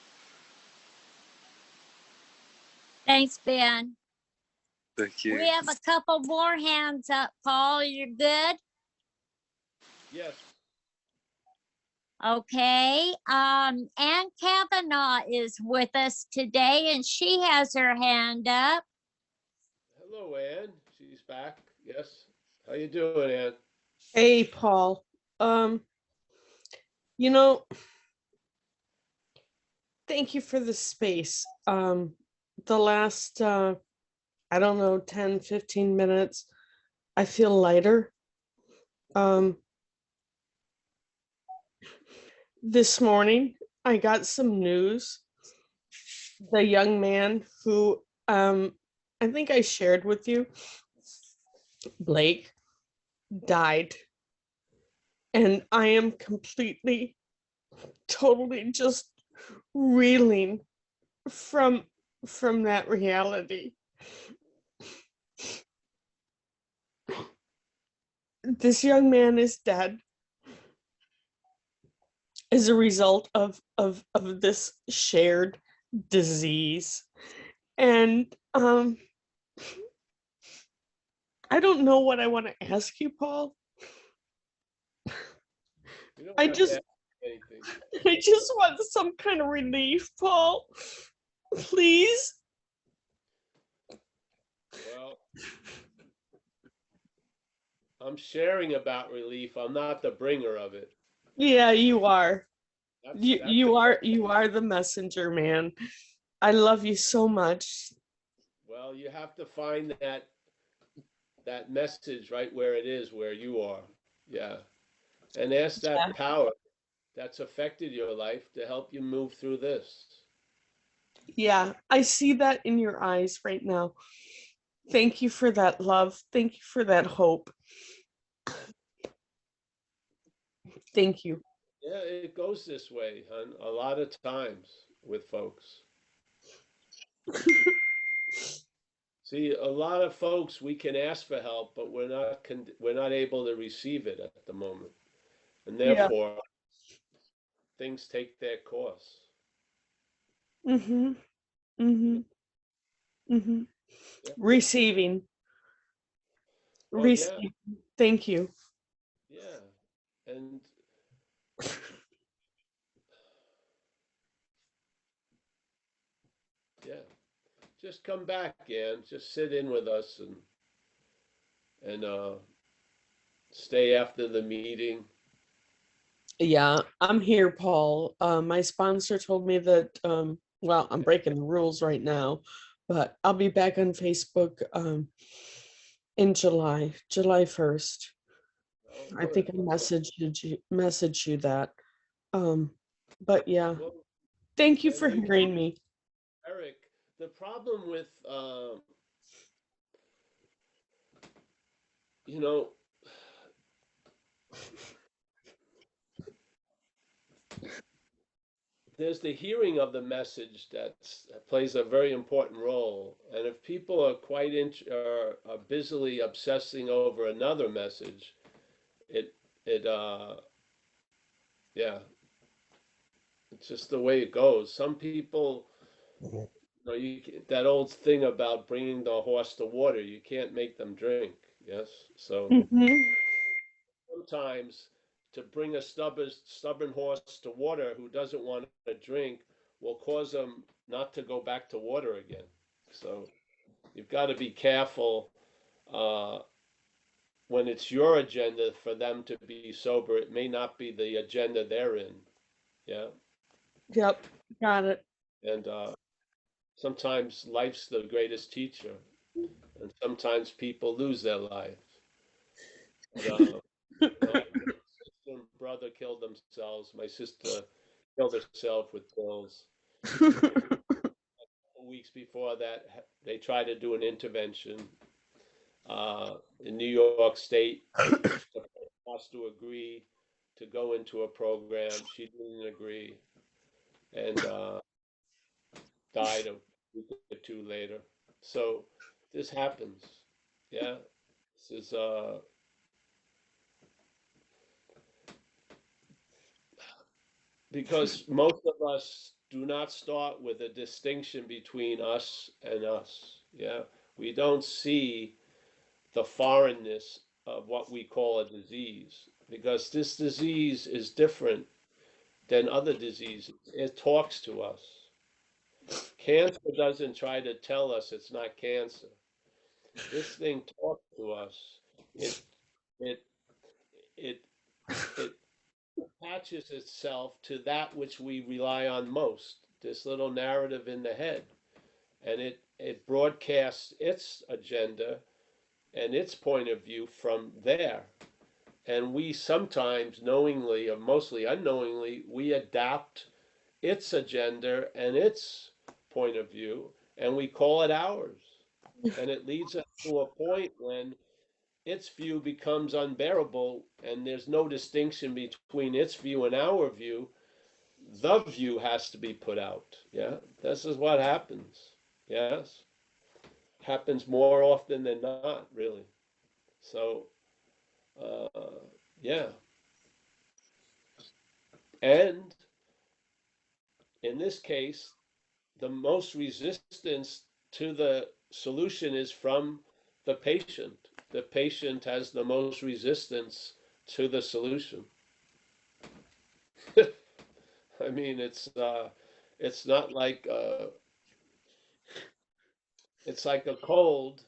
Thanks, Ben. Thank you. We have a couple more hands up, Paul. You're good? Yes. Okay. Ann Kavanaugh is with us today, and she has her hand up. Hello, Ann. She's back. Yes. How you doing, Ann? Hey, Paul. Um, you know, thank you for the space. The last I don't know, 10, 15 minutes, I feel lighter. Um, this morning I got some news. The young man who I think I shared with you, Blake, died. And I am completely, totally just reeling from that reality. This young man is dead as a result of this shared disease. And I don't know what I want to ask you, Paul. You don't I have to just ask anything. I just want some kind of relief, Paul. Please. Well, I'm sharing about relief. I'm not the bringer of it. Yeah, you are. That's You are the messenger, man. I love you so much. well, you have to find that message right where it is, where you are. Yeah. And ask Yeah. that power that's affected your life to help you move through this. Yeah, I see that in your eyes right now. Thank you for that love. Thank you for that hope. Thank you. Yeah, it goes this way, hon, a lot of times with folks. See, a lot of folks, we can ask for help, but we're not able to receive it at the moment, and Yeah. therefore things take their course. Mm-hmm. Mm-hmm. Mm-hmm. Yeah. Receiving. Well, yeah, Receiving. Thank you. yeah, and yeah, just come back, Ann. Just sit in with us and stay after the meeting. Yeah, I'm here, Paul. My sponsor told me that, well, I'm breaking the rules right now, but I'll be back on Facebook in July 1st. Oh, I think good. I messaged you that. Um, but yeah, Well, thank you and for hearing me. Eric, the problem with you know, there's the hearing of the message that plays a very important role. And if people are are busily obsessing over another message, it it yeah, it's just the way it goes. Some people, that old thing about bringing the horse to water, you can't make them drink. Yes, so Mhm. sometimes to bring a stubborn horse to water who doesn't want to drink will cause them not to go back to water again. So you've got to be careful uh, when it's your agenda for them to be sober. It may not be the agenda they're in. Yeah, Yep, got it. and sometimes life's the greatest teacher, and sometimes people lose their lives. But, my sister and brother killed themselves. My sister killed herself with pills. Weeks before that, they tried to do an intervention in New York State. The person has to agree to go into a program. She didn't agree and died a week or two later. So this happens. Yeah, this is because most of us do not start with a distinction between us and us. Yeah, We don't see the foreignness of what we call a disease, because this disease is different than other diseases. It talks to us. Cancer doesn't try to tell us it's not cancer. This thing talks to us. It it it it attaches itself to that which we rely on most, this little narrative in the head. And it broadcasts its agenda and its point of view from there. And we sometimes knowingly or mostly unknowingly, we adapt its agenda and its point of view and we call it ours. And it leads us to a point when its view becomes unbearable and there's no distinction between its view and our view. The view has to be put out. Yeah, this is what happens. Yes, happens more often than not, really. So, yeah. And in this case, the most resistance to the solution is from the patient. The patient has the most resistance to the solution. I mean, it's not like it's like a cold,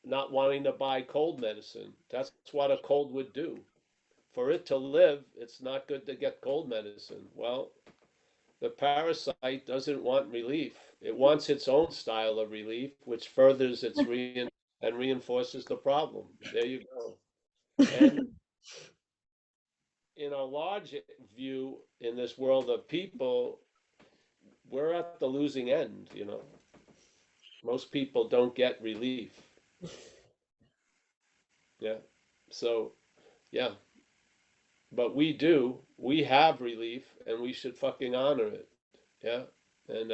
not wanting to buy cold medicine. That's what a cold would do. For it to live, it's not good to get cold medicine. Well, the parasite doesn't want relief. It wants its own style of relief, which furthers its and reinforces the problem. There you go. And in a large view, in this world of people, we're at the losing end, you know. Most people don't get relief. Yeah. So, yeah. But we do. We have relief and we should fucking honor it. Yeah. And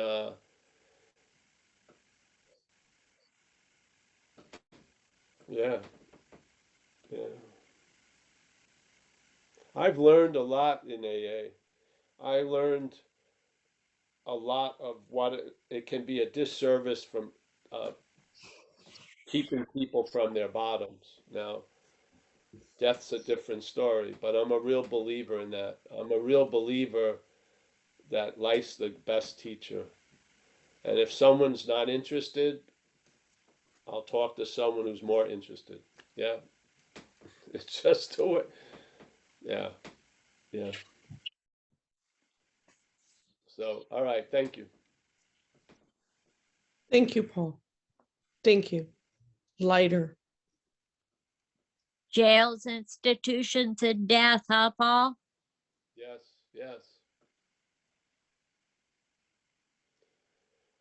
yeah. Yeah. I've learned a lot in AA. I learned a lot of what it can be a disservice from uh, keeping people from their bottoms. Now, death's a different story, but I'm a real believer in that. I'm a real believer that life's the best teacher. And if someone's not interested, I'll talk to someone who's more interested. Yeah. It's just the way. Yeah. Yeah. So, all right. Thank you. Thank you, Paul. Thank you. Lighter. Jails, institutions, and death, huh, Paul? Yes. Yes.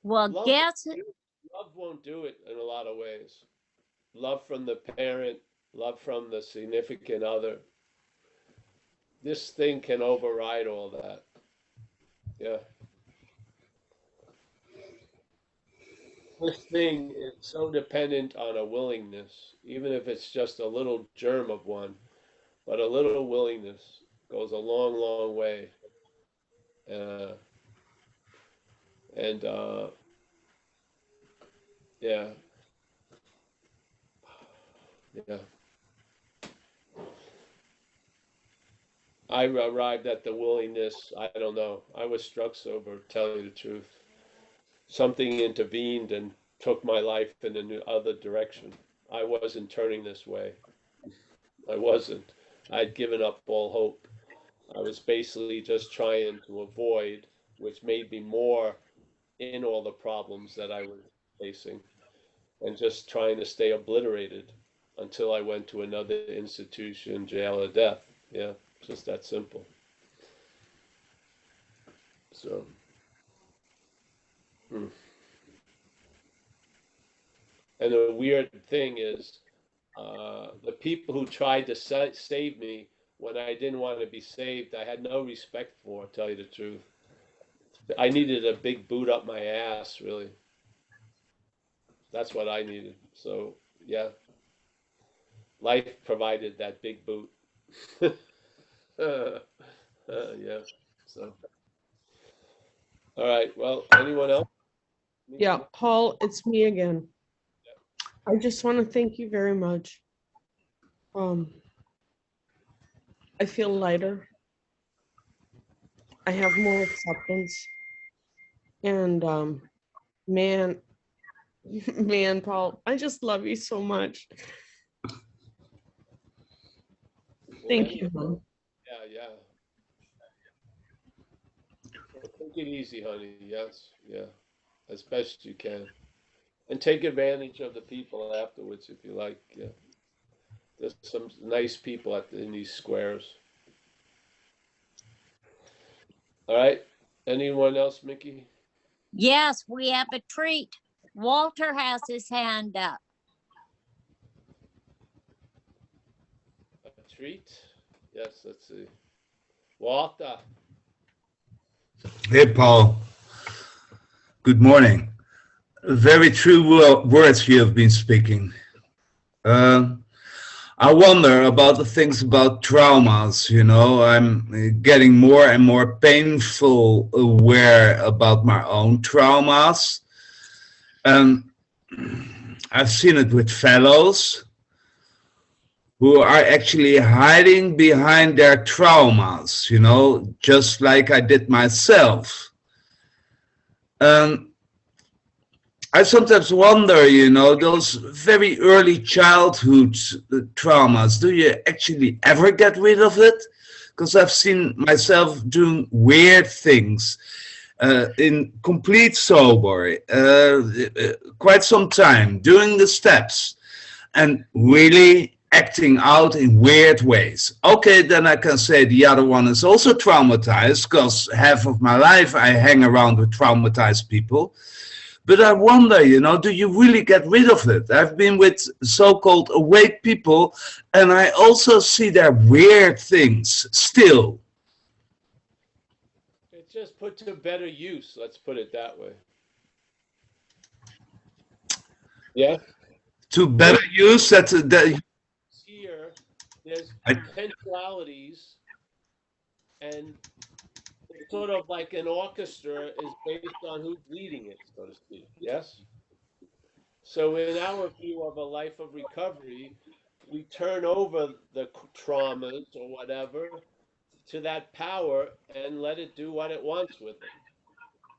Well, Love, guess love won't do it in a lot of ways. Love from the parent, love from the significant other. This thing can override all that. Yeah. This thing is so dependent on a willingness, even if it's just a little germ of one, but a little willingness goes a long, long way. Uh, and yeah, yeah. I arrived at the willingness. I don't know. I was struck sober, tell you the truth. Something intervened and took my life in a new other direction. I wasn't turning this way. I wasn't. I'd given up all hope. I was basically just trying to avoid, which made me more in all the problems that I was facing, and just trying to stay obliterated until I went to another institution, jail or death. Yeah, just that simple. So, and the weird thing is, the people who tried to save me when I didn't want to be saved, I had no respect for, to tell you the truth. I needed a big boot up my ass, really. That's what I needed. So, yeah, life provided that big boot. Yeah. So, all right. Well, anyone else? Yeah, Paul, it's me again. I just want to thank you very much. I feel lighter. I have more acceptance. And man, man, Paul, I just love you so much. Thank you, hon. Yeah, yeah. Well, take it easy, honey. Yes, yeah, as best you can, and take advantage of the people afterwards if you like. Yeah, there's some nice people in these squares. All right. Anyone else, Mickey? Yes, we have a treat. Walter has his hand up. A treat? Yes. Let's see. Walter. Hey, Paul. Good morning. Very true words you have been speaking. I wonder about the things about traumas, you know. I'm getting more and more painful aware about my own traumas. And I've seen it with fellows who are actually hiding behind their traumas, you know, just like I did myself. I sometimes wonder, you know, those very early childhood traumas, do you actually ever get rid of it? Because I've seen myself doing weird things in complete sober, quite some time, doing the steps and really acting out in weird ways. Okay, then I can say the other one is also traumatized, because half of my life I hang around with traumatized people. But I wonder, you know, do you really get rid of it? I've been with so-called awake people, and I also see their weird things still. It's just put to better use. Let's put it that way. Yeah. To better use that. Here, there's I, potentialities, and it's sort of like an orchestra is based on who's leading it, so to speak. Yes. So, in our view of a life of recovery, we turn over the traumas or whatever to that power and let it do what it wants with them.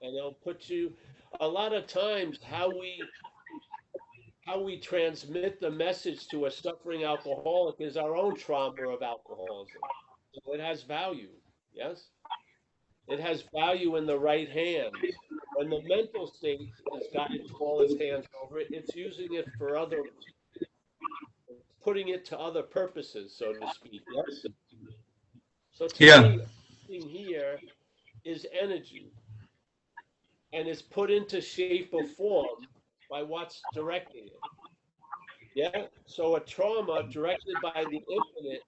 And it'll put you, a lot of times, how we transmit the message to a suffering alcoholic is our own trauma of alcoholism. So it has value. Yes? It has value in the right hands. When the mental state has got all its hands over it, it's using it for other, putting it to other purposes, so to speak. Yes. So to yeah, me, everything here is energy, and it's put into shape or form by what's directing it. Yeah. So a trauma directed by the infinite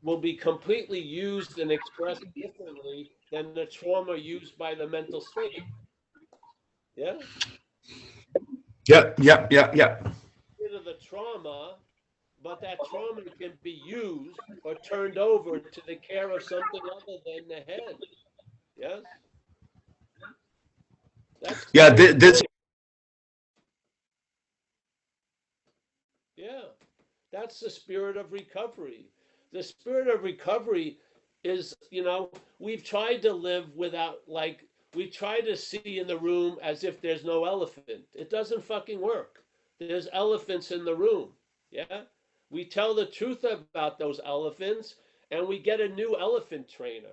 will be completely used and expressed differently than the trauma used by the mental state. Yeah. yeah. Rid of the trauma, but that trauma can be used or turned over to the care of something other than the head. Yes. That's Yeah, very this, important. Yeah. That's the spirit of recovery. The spirit of recovery is, we've tried to live without, like, we try to see in the room as if there's no elephant. It doesn't fucking work. There's elephants in the room. Yeah. We tell the truth about those elephants and we get a new elephant trainer.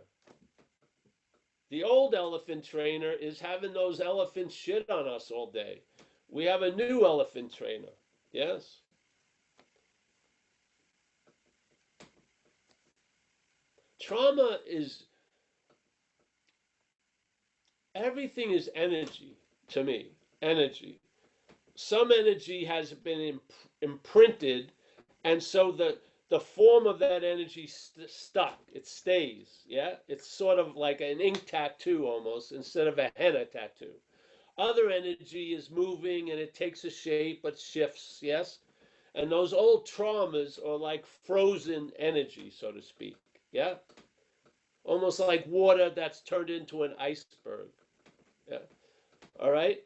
The old elephant trainer is having those elephants shit on us all day. We have a new elephant trainer. Yes. Trauma is, everything is energy to me. Energy. Some energy has been imprinted, and so the form of that energy stuck. It stays. Yeah, it's sort of like an ink tattoo almost instead of a henna tattoo. Other energy is moving and it takes a shape but shifts. Yes, and those old traumas are like frozen energy, so to speak. Yeah, almost like water that's turned into an iceberg. Yeah. All right.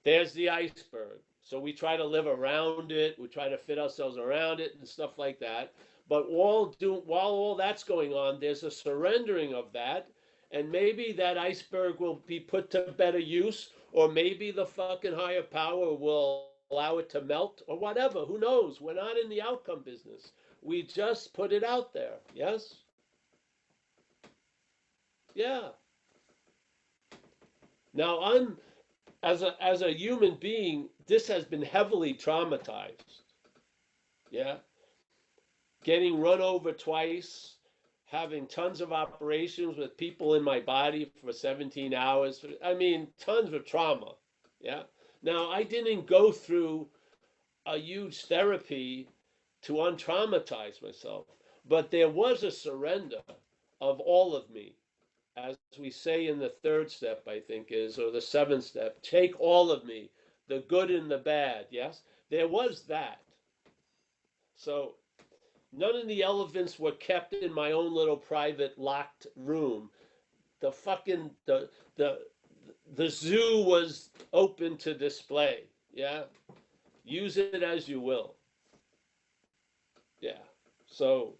There's the iceberg. So we try to live around it. We try to fit ourselves around it and stuff like that. But while all that's going on, there's a surrendering of that. And maybe that iceberg will be put to better use, or maybe the fucking higher power will allow it to melt, or whatever. Who knows? We're not in the outcome business. We just put it out there. Yes? Yeah. Now, as a human being, this has been heavily traumatized. Yeah. Getting run over twice, having tons of operations with people in my body for 17 hours. I mean, tons of trauma. Yeah. Now, I didn't go through a huge therapy to untraumatize myself, but there was a surrender of all of me. As we say in the third step, I think is, or the seventh step, take all of me, the good and the bad. Yes, there was that. So none of the elephants were kept in my own little private locked room. The fucking the zoo was open to display. Yeah, use it as you will. Yeah, so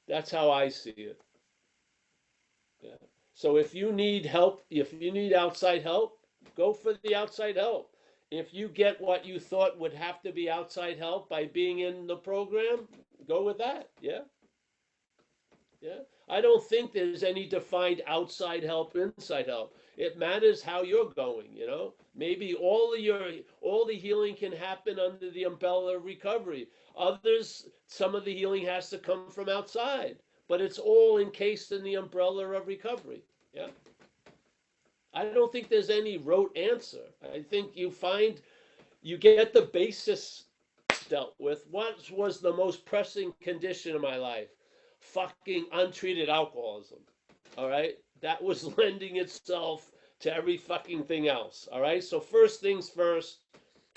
that's how I see it. Yeah. So if you need help, if you need outside help, go for the outside help. If you get what you thought would have to be outside help by being in the program, go with that. Yeah. Yeah. I don't think there's any defined outside help, inside help. It matters how you're going, you know. Maybe all the healing can happen under the umbrella of recovery. Others, some of the healing has to come from outside, but it's all encased in the umbrella of recovery. Yeah. I don't think there's any rote answer. I think you get the basis dealt with. What was the most pressing condition in my life? Fucking untreated alcoholism. All right? That was lending itself to every fucking thing else. All right? So first things first,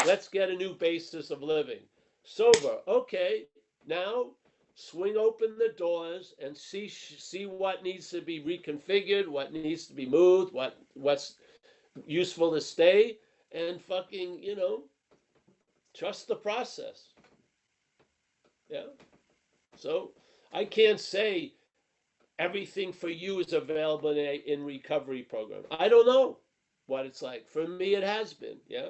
let's get a new basis of living. Sober. Okay. Now swing open the doors and see what needs to be reconfigured, what needs to be moved, what's useful to stay, and fucking, trust the process. Yeah. So I can't say everything for you is available in recovery program. I don't know what it's like. For me, it has been. Yeah.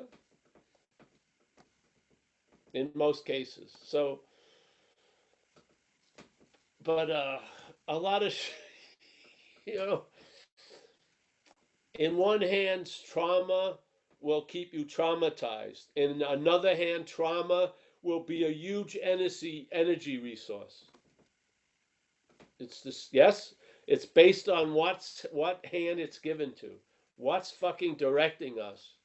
In most cases. So, but a lot of, in one hand, trauma will keep you traumatized. In another hand, trauma will be a huge energy resource. It's this, yes, it's based on what hand it's given to. What's fucking directing us?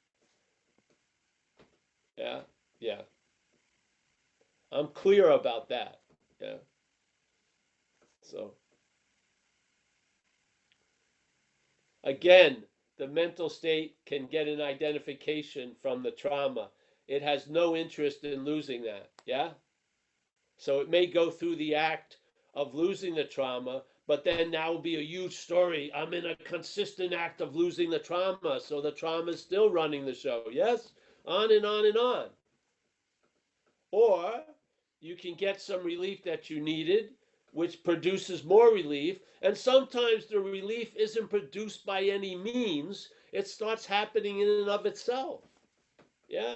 Yeah, yeah. I'm clear about that. Yeah. So again, the mental state can get an identification from the trauma. It has no interest in losing that. Yeah. So it may go through the act of losing the trauma, but then that will be a huge story. I'm in a consistent act of losing the trauma, so the trauma is still running the show. Yes? On and on and on. Or you can get some relief that you needed, which produces more relief. And sometimes the relief isn't produced by any means. It starts happening in and of itself. Yeah?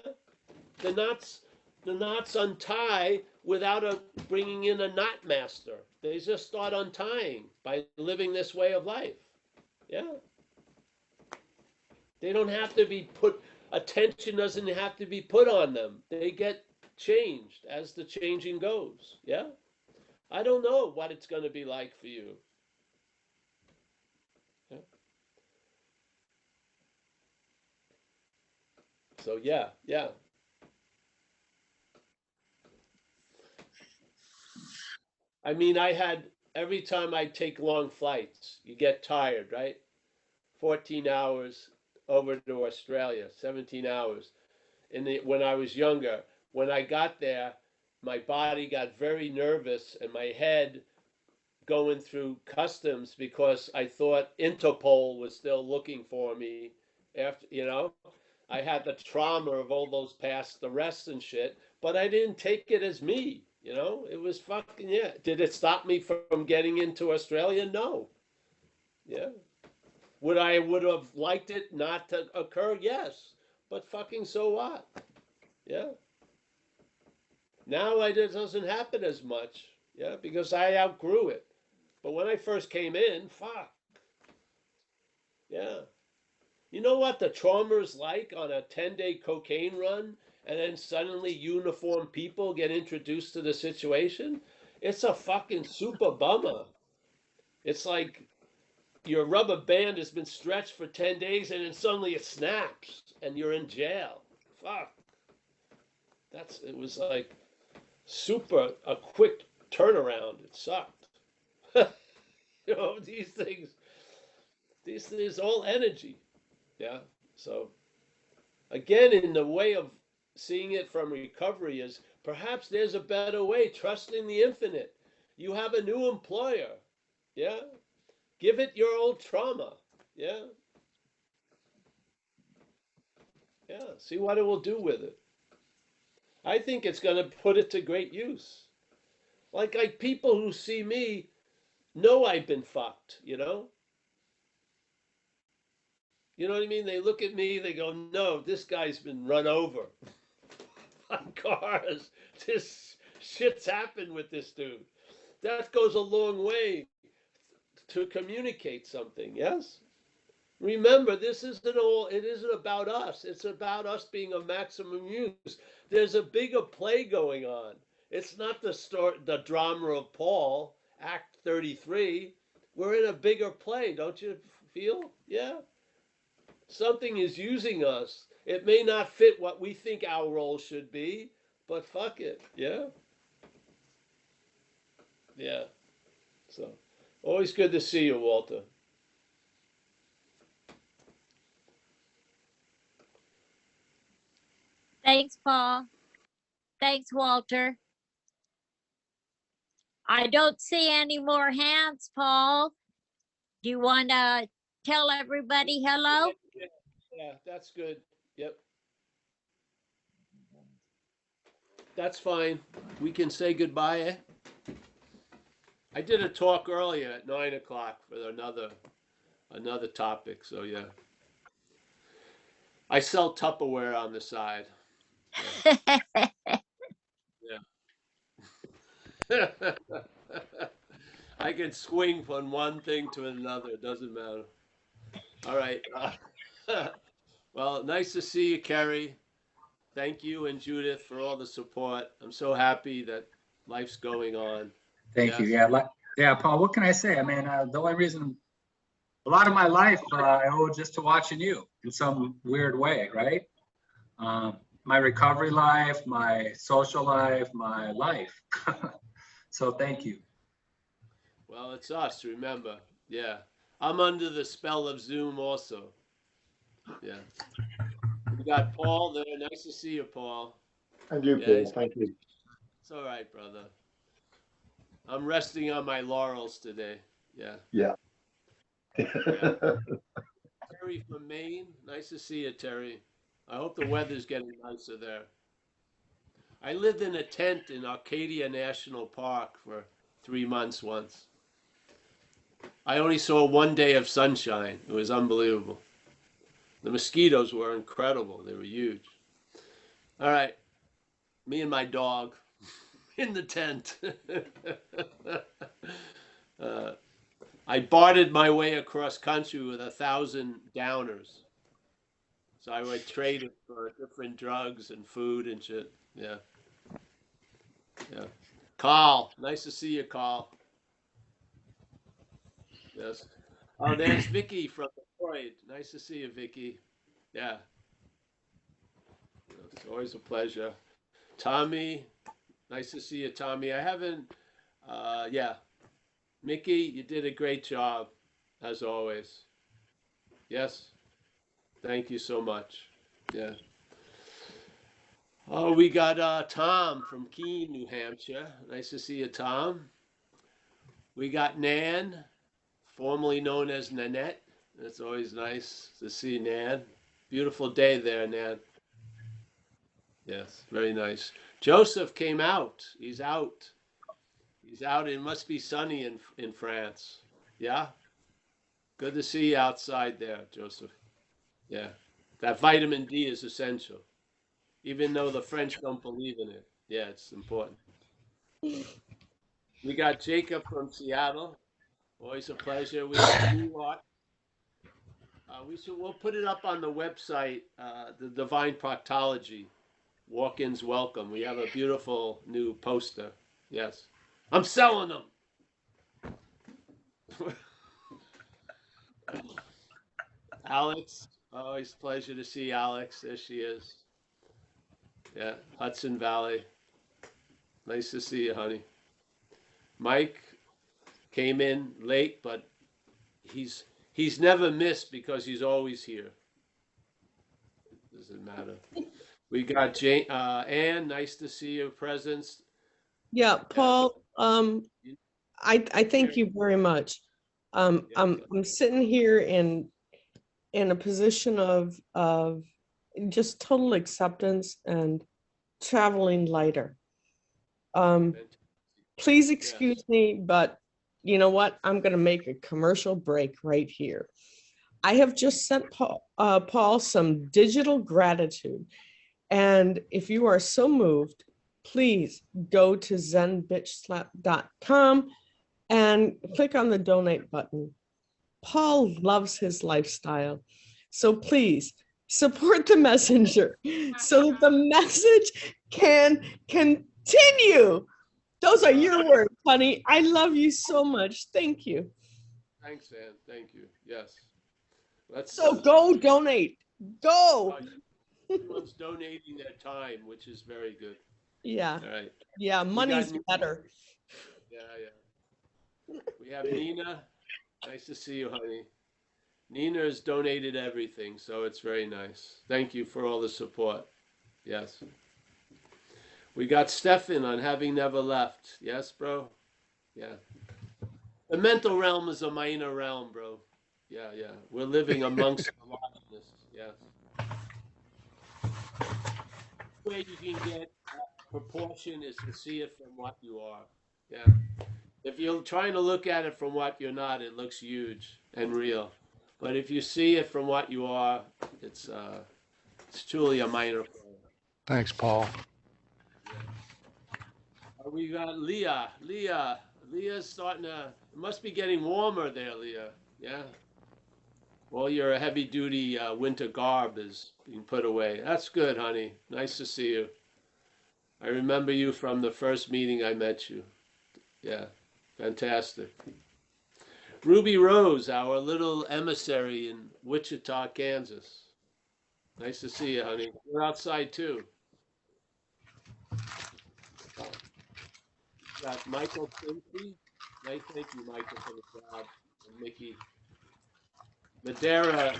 The knots untie without bringing in a knot master. They just start untying by living this way of life. Yeah. They don't have to be attention doesn't have to be put on them. They get changed as the changing goes. Yeah. I don't know what it's going to be like for you. Yeah. So yeah. I mean, every time I take long flights, you get tired, right? 14 hours over to Australia, 17 hours. When I was younger, when I got there, my body got very nervous and my head going through customs because I thought Interpol was still looking for me after. I had the trauma of all those past arrests and shit, but I didn't take it as me. You know, it was fucking, yeah. Did it stop me from getting into Australia? No. Yeah. Would have liked it not to occur? Yes. But fucking so what? Yeah. Now it doesn't happen as much. Yeah, because I outgrew it. But when I first came in, fuck. Yeah. You know what the trauma is like on a 10-day cocaine run, and then suddenly uniformed people get introduced to the situation? It's a fucking super bummer. It's like your rubber band has been stretched for 10 days and then suddenly it snaps and you're in jail. Fuck. It was like a quick turnaround. It sucked. You know, these things, all energy. Yeah. So again, in the way of seeing it from recovery is perhaps there's a better way, trusting the infinite. You have a new employer. Yeah. Give it your old trauma. Yeah. Yeah. See what it will do with it. I think it's going to put it to great use. Like people who see me know I've been fucked, you know? You know what I mean? They look at me, they go, no, this guy's been run over by cars. This shit's happened with this dude. That goes a long way to communicate something, yes? Remember, it isn't about us. It's about us being of maximum use. There's a bigger play going on. It's not the drama of Paul, Act 33. We're in a bigger play, don't you feel? Yeah. Something is using us. It may not fit what we think our role should be, but fuck it. Yeah. Yeah. So, always good to see you, Walter. Thanks, Paul. Thanks, Walter. I don't see any more hands, Paul. Do you want to tell everybody hello? Yeah, that's good. Yep. That's fine. We can say goodbye, eh? I did a talk earlier at 9 o'clock for another topic, so yeah. I sell Tupperware on the side. Yeah. I can swing from one thing to another. It doesn't matter. All right. Well, nice to see you, Kerry. Thank you and Judith for all the support. I'm so happy that life's going on. Thank you. Yes. Yeah, Paul, what can I say? I mean, the only reason, a lot of my life, I owe just to watching you in some weird way, right? My recovery life, my social life, my life. So thank you. Well, it's us, remember. Yeah. I'm under the spell of Zoom also. Yeah. We got Paul there. Nice to see you, Paul. And you, Yeah, Paul. Thank you. it's all right, brother. I'm resting on my laurels today. Yeah. Yeah. Yeah. Terry from Maine. Nice to see you, Terry. I hope the weather's getting nicer there. I lived in a tent in Arcadia National Park for 3 months once. I only saw one day of sunshine. It was unbelievable. The mosquitoes were incredible. They were huge. All right. Me and my dog in the tent. I bartered my way across country with 1,000 downers. So I would trade it for different drugs and food and shit. Yeah. Yeah. Carl. Nice to see you, Carl. Yes. Oh, there's Vicky from Detroit. Nice to see you, Vicky. Yeah. It's always a pleasure. Tommy. Nice to see you, Tommy. I haven't, yeah. Mickey, you did a great job, as always. Yes. Thank you so much. Yeah. Oh, we got Tom from Keene, New Hampshire. Nice to see you, Tom. We got Nan, formerly known as Nanette. It's always nice to see Nan. Beautiful day there, Nan. Yes, very nice. Joseph came out. He's out. He's out. It must be sunny in France. Yeah? Good to see you outside there, Joseph. Yeah. That vitamin D is essential, even though the French don't believe in it. Yeah, it's important. We got Jacob from Seattle. Always a pleasure. We have new art. We'll put it up on the website, the Divine Proctology. Walk-ins welcome. We have a beautiful new poster. Yes. I'm selling them. Alex, always pleasure to see Alex. There she is. Yeah, Hudson Valley. Nice to see you, honey. Mike came in late, but he's never missed because he's always here. Doesn't matter. We got Jane, Ann. Nice to see your presence. Yeah, Paul, I thank you very much. I'm sitting here in a position of just total acceptance and traveling lighter. Please excuse me, but you know what? I'm going to make a commercial break right here. I have just sent Paul some digital gratitude. And if you are so moved, please go to zenbitchslap.com and click on the donate button. Paul loves his lifestyle. So please support the messenger so that the message can continue. Those are your words, honey. I love you so much. Thank you. Thanks, Ann. Thank you. Yes. So go donate. Go. Everyone's donating their time, which is very good. Yeah. All right. Yeah, money's better. Yeah. We have Nina. Nice to see you, honey. Nina has donated everything, so it's very nice. Thank you for all the support. Yes. We got Stefan on having never left. Yes, bro? Yeah. The mental realm is a minor realm, bro. Yeah. We're living amongst the largeness. Yes. The way you can get proportion is to see it from what you are. Yeah. If you're trying to look at it from what you're not, it looks huge and real. But if you see it from what you are, it's truly a minor plane. Thanks, Paul. We got Leah. Leah's starting to, it must be getting warmer there, Leah. Yeah. Well, your heavy-duty winter garb is being put away. That's good, honey. Nice to see you. I remember you from the first meeting I met you. Yeah, fantastic. Ruby Rose, our little emissary in Wichita, Kansas. Nice to see you, honey. We're outside, too. Got Michael Tracy. Nice, thank you, Michael, for the job. And Mickey. Madera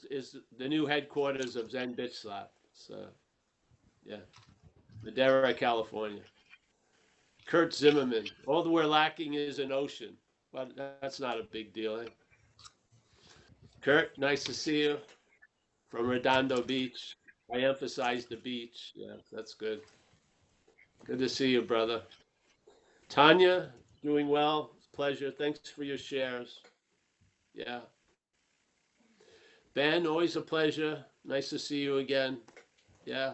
is the new headquarters of Zen Bitch Slap. So, yeah. Madera, California. Kurt Zimmerman. All that we're lacking is an ocean. But that's not a big deal, eh? Kurt, nice to see you from Redondo Beach. I emphasize the beach. Yeah, that's good. Good to see you, brother. Tanya, doing well. Pleasure. Thanks for your shares. Yeah. Ben, always a pleasure. Nice to see you again. Yeah.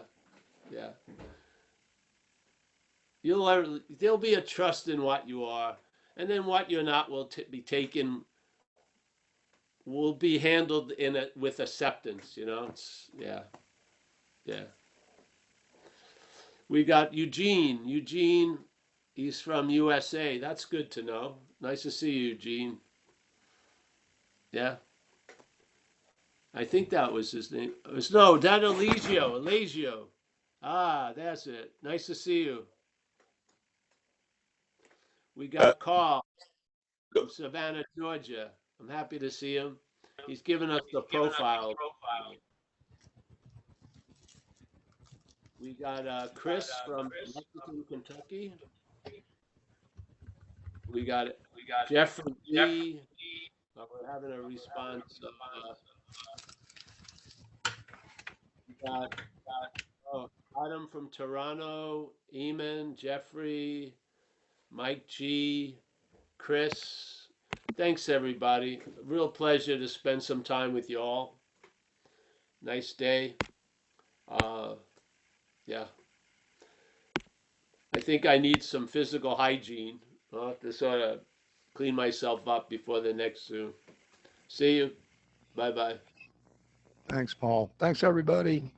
There'll be a trust in what you are, and then what you're not will be taken, will be handled in it with acceptance. Yeah. We got Eugene. Eugene, he's from USA. That's good to know. Nice to see you, Eugene. Yeah. I think that was his name. No, that Eligio. Ah, that's it. Nice to see you. We got Carl from Savannah, Georgia. I'm happy to see him. He's given us the profile. We got Chris from Lexington, Kentucky. We got Jeffrey Lee. We're having a response. Oh, Adam from Toronto, Eamon, Jeffrey, Mike G, Chris. Thanks, everybody. Real pleasure to spend some time with you all. Nice day. Yeah. I think I need some physical hygiene to sort of clean myself up before the next Zoom. See you. Bye-bye. Thanks, Paul. Thanks, everybody.